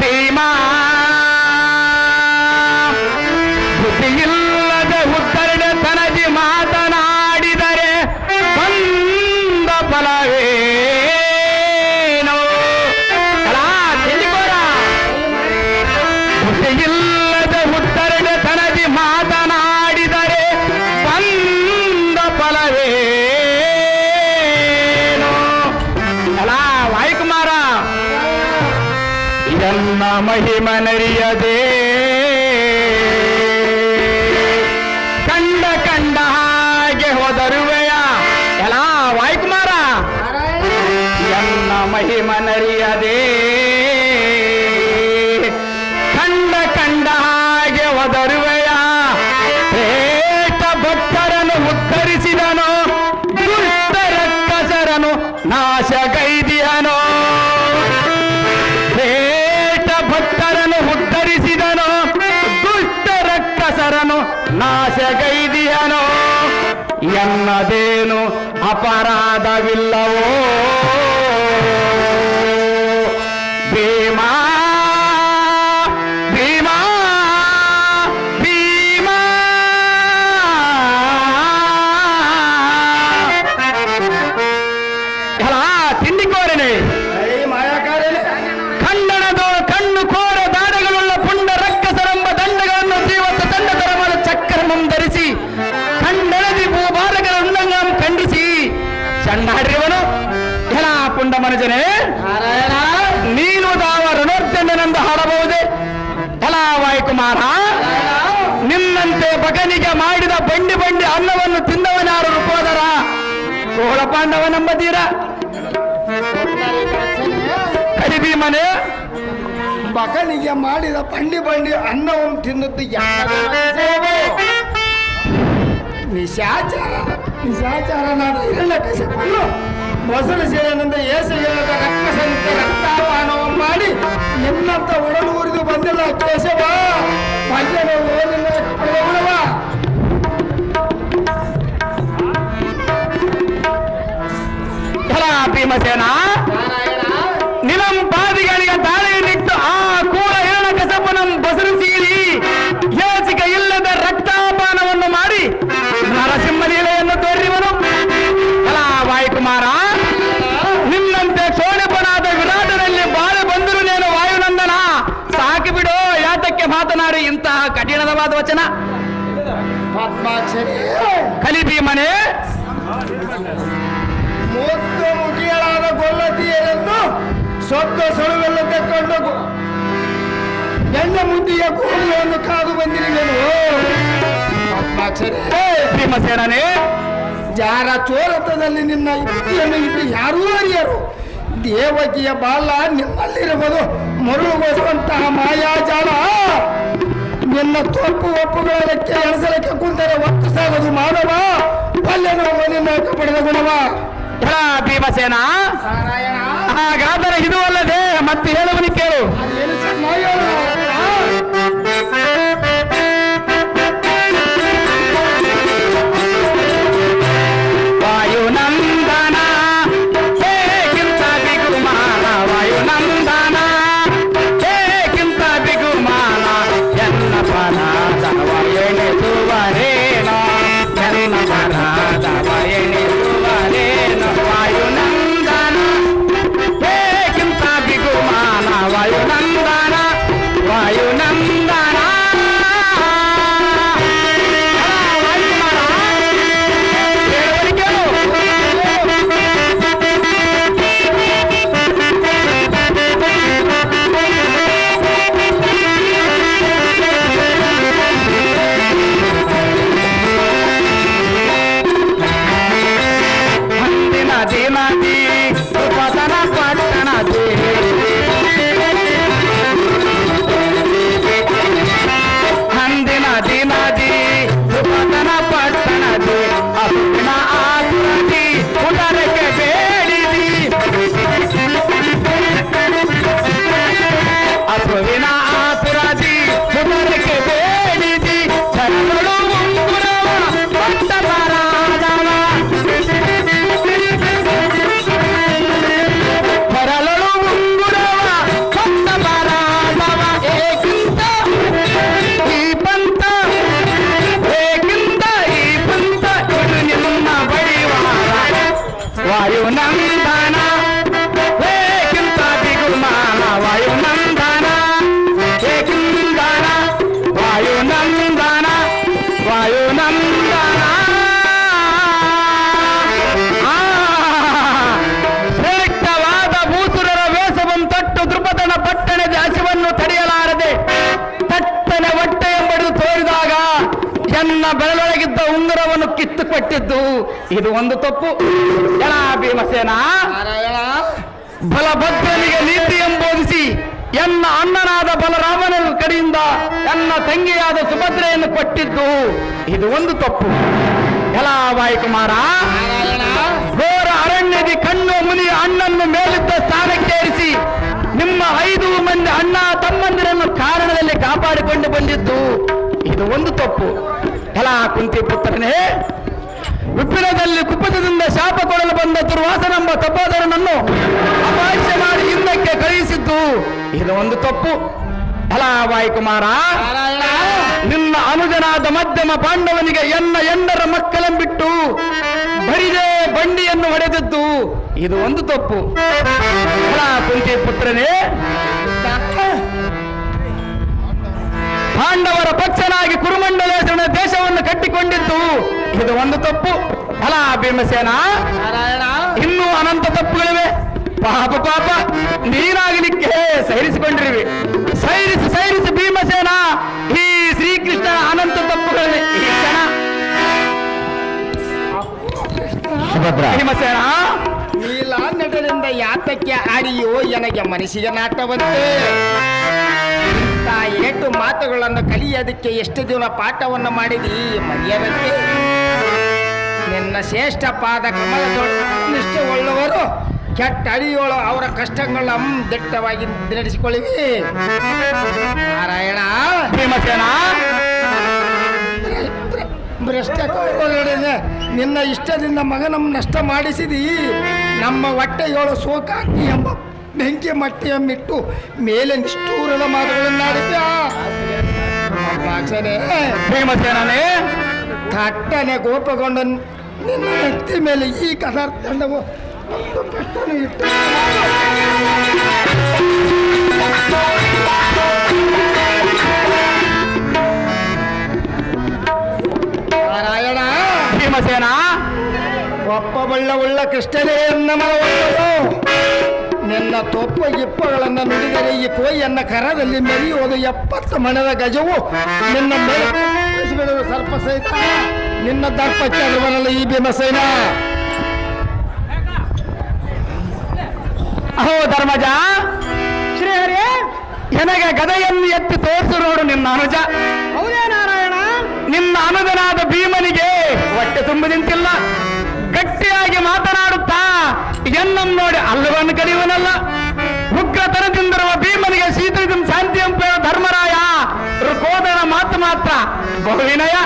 ಭೀಮ ಬುದ್ಧಿಯಿಲ್ಲದ ಉತ್ತರಣ ತನಜಿ ಮಾತನಾಡಿದರೆ ಬಂದ ಫಲವೇನೋ. ಅಲ್ಲ ತಿಳಿಕೋರ ಬುದ್ಧಿಯಿಲ್ಲದ ಉತ್ತರಣ ತನಜಿ ಮಾತನಾಡಿದರೆ ಬಂದ ಫಲವೇನೋ. ಅಲ್ಲ ವಾಯುಕುಮಾರ ಇದನ್ನ ಮಹಿಮನರಿಯದೆ ಕಂಡ ಹಾಗೆ ಹೋದರುವೆಯ. ಎಲ್ಲ ವಾಯುಕುಮಾರ ಎನ್ನ ಮಹಿಮನರಿಯದೆ ಕಂಡ ಹಾಗೆ ಹೋದರುವೆಯ. ಶ್ರೇಷ್ಠ ಭಕ್ತರನ್ನು ಉತ್ತರಿಸಿದನು ದುಷ್ಟ ರಕ್ಕಸರನು ನಾಶಗೈದಿಯನು. ಶ್ರೇಷ್ಠ ಭಕ್ತರನ್ನು ಉತ್ತರಿಸಿದನು ದುಷ್ಟ ರಕ್ಕಸರನು ನಾಶಗೈದಿಯನು. ಎನ್ನದೇನು ಅಪರಾಧವಿಲ್ಲವೋ ಭೀಮಾ ಭೀಮಾ ಭೀಮಾ. ಎಲ್ಲ ತಿಂಡಿಕೋರನೆ ಮಾಯಾಕಾರನೇ ಖಂಡನದ ಕಣ್ಣು ಕೋರ ದಾಡಗಳುಳ್ಳ ಪುಂಡ ರಕ್ಕಸರೆಂಬ ದಂಡಗಳನ್ನು ಜೀವತ್ತ ದಂಡತರವಾದ ಚಕ್ರಮಂ ಧರಿಸಿ ಖಂಡನದಿ ಭೂಭಾರಗಳ ಉಲ್ಲಂಘನ ಖಂಡಿಸಿ ಚಂಡಾಡಿರುವನು. ಎಲ್ಲ ಪುಂಡ ಮನುಜನೇ ನಾರಾಯಣ ನೀನು ತಾವ ರಣೋರ್ಜನೆಂದು ಹಾಡಬಹುದೇ. ಎಲ್ಲ ವಾಯುಕುಮಾರ ನಿನ್ನಂತೆ ಬಗನಿಗೆ ಮಾಡಿದ ಬಂಡಿ ಬಂಡಿ ಅನ್ನವನ್ನು ತಿಂದವನಾರು ರೂಪೋದರ ಕೋಳ ಪಾಂಡವನೆಂಬ ಕರಿಭೀಮನೆ ಮಗನಿಗೆ ಮಾಡಿದ ಬಂಡಿ ಬಂಡಿ ಅನ್ನವನ್ನು ತಿನ್ನುವುದು ನಿಶಾಚಾರನಾದ ಹಿರಣ್ಯಕಶಿಪನು ಮೊಸರು ಸೇರಿನಿಂದ ಏಸು ಹೇಳದ ರಕ್ತಸಂತ ರಕ್ತಾವಾನವ ಮಾಡಿ ನಿನ್ನಂತ ಒಡಲು ಉರಿದು ಬಂದಿಲ್ಲ ಕೇಶವ ಮಧ್ಯದ ಓದಿನ ಉಳವ ಭೀಮಸೇನ ನಿಲಂಪಾದಿಗಳಿಗೆ ತಾಳೆಯನ್ನಿಟ್ಟು ಆ ಕೂಳ ಹಿರಣ್ಯಕಶಿಪನ ಬಸರು ಸೀಳಿ ವಾಯುಕುಮಾರ, ನಿನ್ನಂತೆ ಕ್ಷೋಣಿಪನಾದ ವಿರಾಟನಲ್ಲಿ ಬಾಳೆ ಬಂದರು ನೇನು ವಾಯುನಂದನ. ಸಾಕು ಬಿಡು, ಯಾತಕ್ಕೆ ಮಾತನಾಡಿ ಇಂತಹ ಕಠಿಣವಾದ ವಚನ. ಪದ್ಮಾಕ್ಷರಿ, ಕಲಿ ಭೀಮನೇ, ಮೂತ್ತು ಮುಖಿಗಳಾದ ಗೊಲ್ಲತಿಯರನ್ನು ಸೊಕ್ಕ ಸೊಳುವೆಲ್ಲ ತೆಕ್ಕೊಂಡು ಎಣ್ಣ ಮುಂದಿಯ ಗೋಲಿಯನ್ನು ಕಾದು ಬಂದಿರುವೆನು. ಪದ್ಮಾಕ್ಷರಿ, ಭೀಮಸೇನನೇ, ಜಾರ ಚೋರತದಲ್ಲಿ ನಿನ್ನ ಯುಕ್ತಿಯನ್ನು ಇಟ್ಟು ಯಾರೂ ಅರಿಯರು. ದೇವಕಿಯ ಬಾಲ ನಿಮ್ಮಲ್ಲಿರುವುದು ಮರುಳುಗೊಳಿಸುವಂತಹ ಮಾಯಾಜಾಲ. ನಿನ್ನ ತಪ್ಪು ಒಪ್ಪುಗಳಕ್ಕೆ ಎಣಸಲಕ್ಕೆ ಕುಂತರೆ ಒತ್ತು ಸಾಗದು ಮಾನವ. ಪಲ್ಯನೋ ನಿನ್ನ ಪಡೆದ ಗುಣವ. ಎಲ ಭೀಮಸೇನ, ನಾರಾಯಣ, ಹಾಗಾದರೆ ಇದು ಅಲ್ಲದೆ ಮತ್ತೆ ಹೇಳುವನಿ ಕೇಳು. ಅದೇನು ಚೆನ್ನಾಗಿ ಹೇಳು. ವಾಯುನಂದನ ಹೇಗಿಂತ ಬಿಗುಮಾನ, ವಾಯುನಂದನ ಹೇಗಿಂತ ಬಿಗುಮಾನ, ಎನ್ನ ಪರಾಧವ ಎಣಿಸುವರೇನೋ, ಎನ್ನ ಪರಾಧವ ಎಣಿಸುವರೇನೋ. ವಾಯುನಂದನ ಹೇಗಿಂತ ಬಿಗುಮಾನ, ವಾಯುನಂದನ, ವಾಯುನಂದನ. ದಿನದಿ ಸುಪದನ ಪಟ್ಟಣದಿ ಅಂದಿನ ದಿನದಿ ಸುಪದನ ಪಟ್ಟಣದಿ ಅಪ್ಪಿನ ಆಕೃತಿ ಉದರಕ್ಕೆ ಬೇಡಿದಿ, ಅಸುವಿನ ಆತುರದಿ ಉದರಕ್ಕೆ ಬೇಡಿದಿ. ಚರಗಳು ಉಂಗುರವ ಪಟ್ಟ ಪರಾದವ, ಹೊರಳಲು ಉಂಗುರವ ಪಟ್ಟ ಪರಾದವ. ಏಕಿಂತ ಈ ಪಂಥ, ಏಕಿಂತ ಈ ಪಂಥ, ಇದು ನಿನ್ನ ಬಡಿವಾರ. ವಾಯುನಂದನ ಏಕಿಂತ ಬಿಗುಮಾನ, ವಾಯುನಂದನ ಏಕಿಂದನ, ವಾಯುನಂದನ, ವಾಯುನಂದನ. ಶ್ರೇಷ್ಠವಾದ ಭೂಸುರರ ವೇಷವನ್ನು ತೊಟ್ಟು ದೃಪದನ ಪಟ್ಟಣದ ಹಸಿವನ್ನು ತಡೆಯಲಾರದೆ ತಟ್ಟನೆ ಹೊಟ್ಟೆ ಎಂಬುದು ತೋರಿದಾಗ ಎನ್ನ ಬೆರಳೊಳಗಿದ್ದ ಉಂಗುರವನ್ನು ಕಿತ್ತುಕೊಟ್ಟಿದ್ದು ಇದು ಒಂದು ತಪ್ಪು. ಎಲ ಭೀಮಸೇನ, ನಾರಾಯಣ, ಬಲಭದ್ರನಿಗೆ ನೀತಿ ಎಂಬೋಧಿಸಿ ಎನ್ನ ಅಣ್ಣನಾದ ಬಲರಾಮನ ಕಡೆಯಿಂದ ಎನ್ನ ತಂಗಿಯಾದ ಸುಭದ್ರೆಯನ್ನು ಕೊಟ್ಟಿದ್ದು ಇದು ಒಂದು ತಪ್ಪು. ಎಲ ವಾಯುಕುಮಾರ, ನಾರಾಯಣ, ಘೋರ ಅರಣ್ಯದಿ ಕಣ್ಣು ಮುನಿಯ ಅಣ್ಣನ್ನು ಮೇಲಿದ್ದ ಸ್ಥಾನಕ್ಕೇರಿಸಿ ನಿಮ್ಮ 5 ಮಂದಿ ಅಣ್ಣ ತಮ್ಮಂದಿರನ್ನು ಕಾರಣದಲ್ಲಿ ಕಾಪಾಡಿಕೊಂಡು ಬಂದಿದ್ದು ಇದು ಒಂದು ತಪ್ಪು. ಎಲ ಕುಂತಿ ಪುತ್ರನೇ, ವಿಪಿನದಲ್ಲಿ ಕುಪಿತದಿಂದ ಶಾಪ ಕೊಡಲು ಬಂದ ದುರ್ವಾಸನೆಂಬ ತಪೋಧರನನ್ನು ಅಪಹಾಸ್ಯ ಮಾಡಿ ಹಿಂದಕ್ಕೆ ಕಳುಹಿಸಿದ್ದು ಇದು ಒಂದು ತಪ್ಪು. ಎಲ ವಾಯುಕುಮಾರ, ನಾರಾಯಣ, ನಿನ್ನ ಅನುಜನಾದ ಮಧ್ಯಮ ಪಾಂಡವನಿಗೆ ಎನ್ನ ಎಂಡರ ಮಕ್ಕಳೆಂಬಿಟ್ಟು ಬರಿದೇ ಬಂಡಿಯನ್ನು ಹೊಡೆದದ್ದು ಇದು ಒಂದು ತಪ್ಪು. ಎಲ ಕುಂತಿ ಪುತ್ರನೇ, ಪಾಂಡವರ ಪಕ್ಷನಾಗಿ ಕುರುಮಂಡಲೇಶ್ವರನ ದೇಶವನ್ನು ಕಟ್ಟಿಕೊಂಡಿದ್ದು ಇದು ಒಂದು ತಪ್ಪು. ಅಲ ಭೀಮಸೇನ, ನಾರಾಯಣ, ಇನ್ನೂ ಅನಂತ ತಪ್ಪುಗಳಿವೆ. ಪಾಪ ಪಾಪ ನೀನಾಗಲಿಕ್ಕೆ ಸೈರಿಸಿಕೊಂಡಿರುವೆ. ಸೈರಿಸಿ ಸೈರಿಸಿ ಭೀಮಸೇನ ಈ ಶ್ರೀಕೃಷ್ಣನ ಅನಂತ ತಪ್ಪುಗಳನ್ನೇ ಈ ಕ್ಷಣ. ಭೀಮಸೇನ, ನೀಲಾನಟರಿಂದ ಯಾತಕ್ಕೆ ಆಡಿಯೋ ನನಗೆ ಮನಸ್ಸಿಗೆ ನಾಟವಂತೆ. ಇಂಥ ಏಟು ಮಾತುಗಳನ್ನು ಕಲಿಯೋದಕ್ಕೆ ಎಷ್ಟು ದಿನ ಪಾಠವನ್ನು ಮಾಡಿದಿ ಮರೆಯದಂತೆ. ನಿನ್ನ ಶ್ರೇಷ್ಠ ಪಾದ ಕಮಲದೊಳು ನಿಷ್ಠೆಗೊಳ್ಳುವರು ಕೆಟ್ಟ ಅಡಿಯೋಳು ಅವರ ಕಷ್ಟಗಳನ್ನ ದಿಟ್ಟವಾಗಿ ನಡೆಸಿಕೊಳ್ಳಿವಿ. ನಾರಾಯಣ, ಭೀಮಸೇನ, ಭ್ರಷ್ಟರೊಡನೆ ನಿನ್ನ ಇಷ್ಟದಿಂದ ಮಗನನ್ನು ನಷ್ಟ ಮಾಡಿಸಿದಿ. ನಮ್ಮ ಹೊಟ್ಟೆಯೋಳು ಸೋಕಾಕಿ ಎಂಬ ಬೆಂಕಿ ಮಟ್ಟೆಯಮ್ಮಿಟ್ಟು ಮೇಲೆ ನಿಷ್ಠೂರದ ಮಾತುಗಳನ್ನಾಡಿದ್ದ. ಭೀಮಸೇನೇ, ಥಟ್ಟನೆ ಕೋಪಗೊಂಡು ನಿನ್ನ ನೆತ್ತಿ ಮೇಲೆ ಈ ಕದರ್ ತಂಡವು ಒಂದು ಪೆಟ್ಟನ್ನು ಇಟ್ಟು ನಾರಾಯಣ ಭೀಮಸೇನ ಒಪ್ಪ ಬಳ್ಳವುಳ್ಳ ಕೃಷ್ಣನೇ ಎನ್ನ ಮನವೊಂದಳು. ನಿನ್ನ ತೊಪ್ಪ ಗಿಪ್ಪಗಳನ್ನು ನುಡಿದರೆ ಈ ಕೋಯಿಯನ್ನ ಕರದಲ್ಲಿ ಮೆರೆಯುವುದು 70 ಮಣದ ಗಜವು ನಿನ್ನ ಮೇಲೆ ಬಿಡುವುದು ಸರ್ಪ ಸಹಿತ ನಿನ್ನ ದರ್ಪಕ್ಕೆ ಅದುವನಲ್ಲ ಈ ಭೀಮಸೇನ. ಅಹೋ ಧರ್ಮಜ, ಶ್ರೀಹರಿ, ನನಗೆ ಗದೆಯನ್ನು ಎತ್ತಿ ತೋರಿಸು ನೋಡು ನಿನ್ನ ಅನುಜ. ಹೌದೇ ನಾರಾಯಣ? ನಿನ್ನ ಅನುಜನಾದ ಭೀಮನಿಗೆ ಹೊಟ್ಟೆ ತುಂಬ ನಿಂತಿಲ್ಲ. ಗಟ್ಟಿಯಾಗಿ ಮಾತನಾಡುತ್ತಾ ಎನ್ನನ್ನು ನೋಡಿ ಅಲ್ಲವನ್ನು ಕರೆಯುವನಲ್ಲ. ಉಗ್ರತನದಿಂದಿರುವ ಭೀಮನಿಗೆ ಶೀತಳಿದ ಶಾಂತಿ ಎಂಪೇವ ಧರ್ಮರಾಯ ಋಕೋದರ ಮಾತು ಮಾತ್ರ ಬಹುವಿನಯ.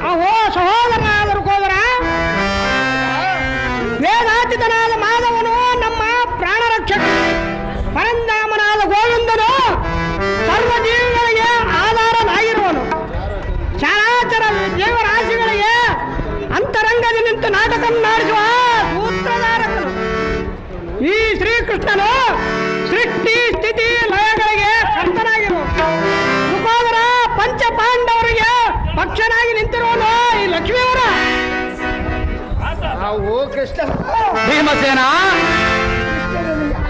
ಅಹೋ ಸಹೋದರನಾದ ಋಕೋದರ, ವೇದಾತೀತನಾದ ಮಾಧವನು ನಮ್ಮ ಪ್ರಾಣ ರಕ್ಷಕ, ಪರಂಧಾಮನಾದ ಗೋವಿಂದನು ಸರ್ವ ಜೀವಿಗಳಿಗೆ ಆಧಾರನಾಗಿರುವನು, ಚರಾಚರ ಜೀವರಾಶಿಗಳಿಗೆ ಅಂತರಂಗದಲ್ಲಿ ನಿಂತು ನಾಟಕವನ್ನಾಡಿಸುವ ಸೂತ್ರಧಾರಕನು. ಈ ಶ್ರೀಕೃಷ್ಣನು ಸೃಷ್ಟಿ ಸ್ಥಿತಿ ಲಯಗಳಿಗೆ ಕರ್ತನಾಗಿರುವನು. ಋಕೋದರ ಪಂಚ ಪಾಂಡವರಿಗೆ ಪಕ್ಷನಾಗಿ ನಿಂತಿರುವನು ಈ ಲಕ್ಷ್ಮಿಯವರ. ಓ ಕೃಷ್ಣ, ಭೀಮಸೇನ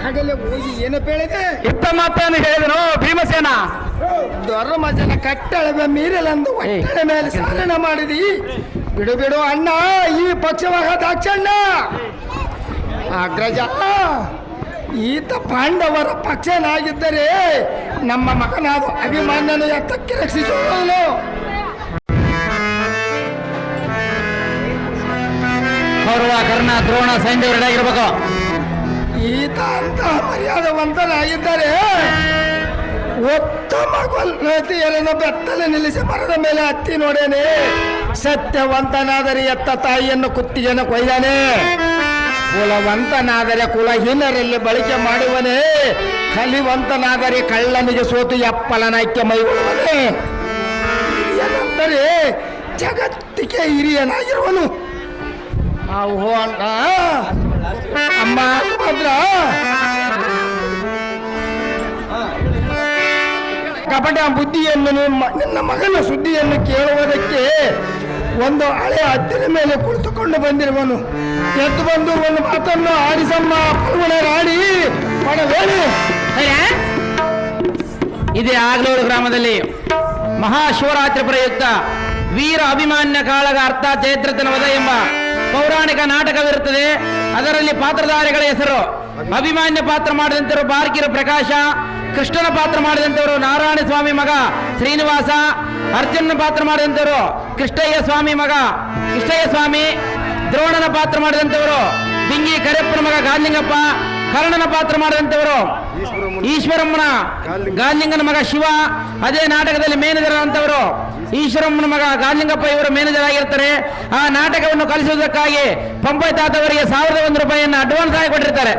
ಆಗಲೇ ಹೋಗಿ ಏನಪ್ಪ ಹೇಳಿದೆ? ಇತ್ತ ಮಾತನ್ನು ಹೇಳಿದನು ಭೀಮಸೇನ. ಧರ್ಮಜನ ಕಟ್ಟಳವೆ ಮೀರಲೆಂದು ಹೊಟ್ಟೆ ಮೇಲೆ ಸಾರಣ ಮಾಡಿದಿ. ಬಿಡು ಬಿಡು ಅಣ್ಣ, ಈ ಪಕ್ಷವಾಗ ದಾಕ್ಷಣ್ಣ. ಅಗ್ರಜ, ಈತ ಪಾಂಡವರ ಪಕ್ಷನಾಗಿದ್ದರೆ ನಮ್ಮ ಮಗನಾದ ಅಭಿಮಾನ್ಯನು ಎತ್ತಕ್ಕೆ ರಕ್ಷಿಸುವನು. ಕೌರವ, ಕರ್ಣ, ದ್ರೋಣ, ಸೈನ್ಯವರು ರೆಡಿಯಾಗಿರ್ಬೇಕು. ಈತ ಅಂತ ಮರ್ಯಾದವಂತನಾಗಿದ್ದರೆ ಉತ್ತಮ ಕೊಲ್ನತಿಯರನ್ನು ಬೆತ್ತಲೆ ನಿಲ್ಲಿಸಿ ಮರದ ಮೇಲೆ ಹತ್ತಿ ನೋಡೇನೆ. ಸತ್ಯವಂತನಾದರೆ ಎತ್ತ ತಾಯಿಯನ್ನು ಕುತ್ತಿಗೆಯನ್ನು ಕೊಯ್ದಾನೆ. ಕುಲವಂತನಾದರೆ ಕುಲಹೀನರಲ್ಲಿ ಬಳಕೆ ಮಾಡುವನೇ. ಕಲಿವಂತನಾದರೆ ಕಳ್ಳನಿಗೆ ಸೋತು ಎಪ್ಪಲನೈಕ್ಯ ಮೈಗೊಳ್ಳುವನೇ. ಹಿರಿಯನಂದರೆ ಜಗತ್ತಿಗೆ ಹಿರಿಯನಾಗಿರುವನು. ಓ ಅಣ್ಣ, ಅಮ್ಮ ಸುಭದ್ರ, ಕಪಟ ಬುದ್ಧಿಯನ್ನು ನಿನ್ನ ಮಗನ ಸುದ್ದಿಯನ್ನು ಕೇಳುವುದಕ್ಕೆ ಒಂದು ಹಳೆ ಹತ್ತಿರ ಮೇಲೆ ಕುಳಿತುಕೊಂಡು ಬಂದಿರುವನು. ಎದ್ದು ಬಂದು ಒಂದು ಮಾತನ್ನು ಆಡಿಸಮ್ಮ ಪಲ್ವಣರಾಡಿ ಮಾಡಬೇಡಿ. ಇದೇ ಆಗ್ಲೂರು ಗ್ರಾಮದಲ್ಲಿ ಮಹಾಶಿವರಾತ್ರಿ ಪ್ರಯುಕ್ತ ವೀರ ಅಭಿಮಾನ್ಯ ಕಾಳಗ ಅರ್ಥ ಚೈತ್ರತನ ವಧ ಎಂಬ ಪೌರಾಣಿಕ ನಾಟಕವಿರುತ್ತದೆ. ಅದರಲ್ಲಿ ಪಾತ್ರಧಾರಿಗಳ ಹೆಸರು: ಅಭಿಮಾನ್ಯ ಪಾತ್ರ ಮಾಡಿದಂತವರು ಬಾರ್ಕಿರ ಪ್ರಕಾಶ, ಕೃಷ್ಣನ ಪಾತ್ರ ಮಾಡಿದಂತವರು ನಾರಾಯಣ ಸ್ವಾಮಿ ಮಗ ಶ್ರೀನಿವಾಸ, ಅರ್ಜುನನ ಪಾತ್ರ ಮಾಡಿದಂತವರು ಕೃಷ್ಣಯ್ಯ ಸ್ವಾಮಿ ಮಗ ಕೃಷ್ಣಯ್ಯ ಸ್ವಾಮಿ, ದ್ರೋಣನ ಪಾತ್ರ ಮಾಡಿದಂತವರು ಬಿಂಗಿ ಕರೆಪ್ಪನ ಮಗ ಗಾಂಧಿಂಗಪ್ಪ, ಕರ್ಣನ ಪಾತ್ರ ಮಾಡಿದಂತವರು ಈಶ್ವರಮ್ಮನ ಗಾಂಧಿಂಗನ ಮಗ ಶಿವ. ಅದೇ ನಾಟಕದಲ್ಲಿ ಮೇನೇಜರ್ ಅಂತವರು ಈಶ್ವರಮ್ಮನ ಮಗ ಗಾಂಧಿಂಗಪ್ಪ ಇವರು ಮೇನೇಜರ್ ಆಗಿರ್ತಾರೆ. ಆ ನಾಟಕವನ್ನು ಕಲಿಸುವುದಕ್ಕಾಗಿ ಪಂಪಾಯತ್ ಅವರಿಗೆ 1001 ರೂಪಾಯಿಯನ್ನು ಅಡ್ವಾನ್ಸ್ ಆಗಿ ಕೊಟ್ಟಿರ್ತಾರೆ.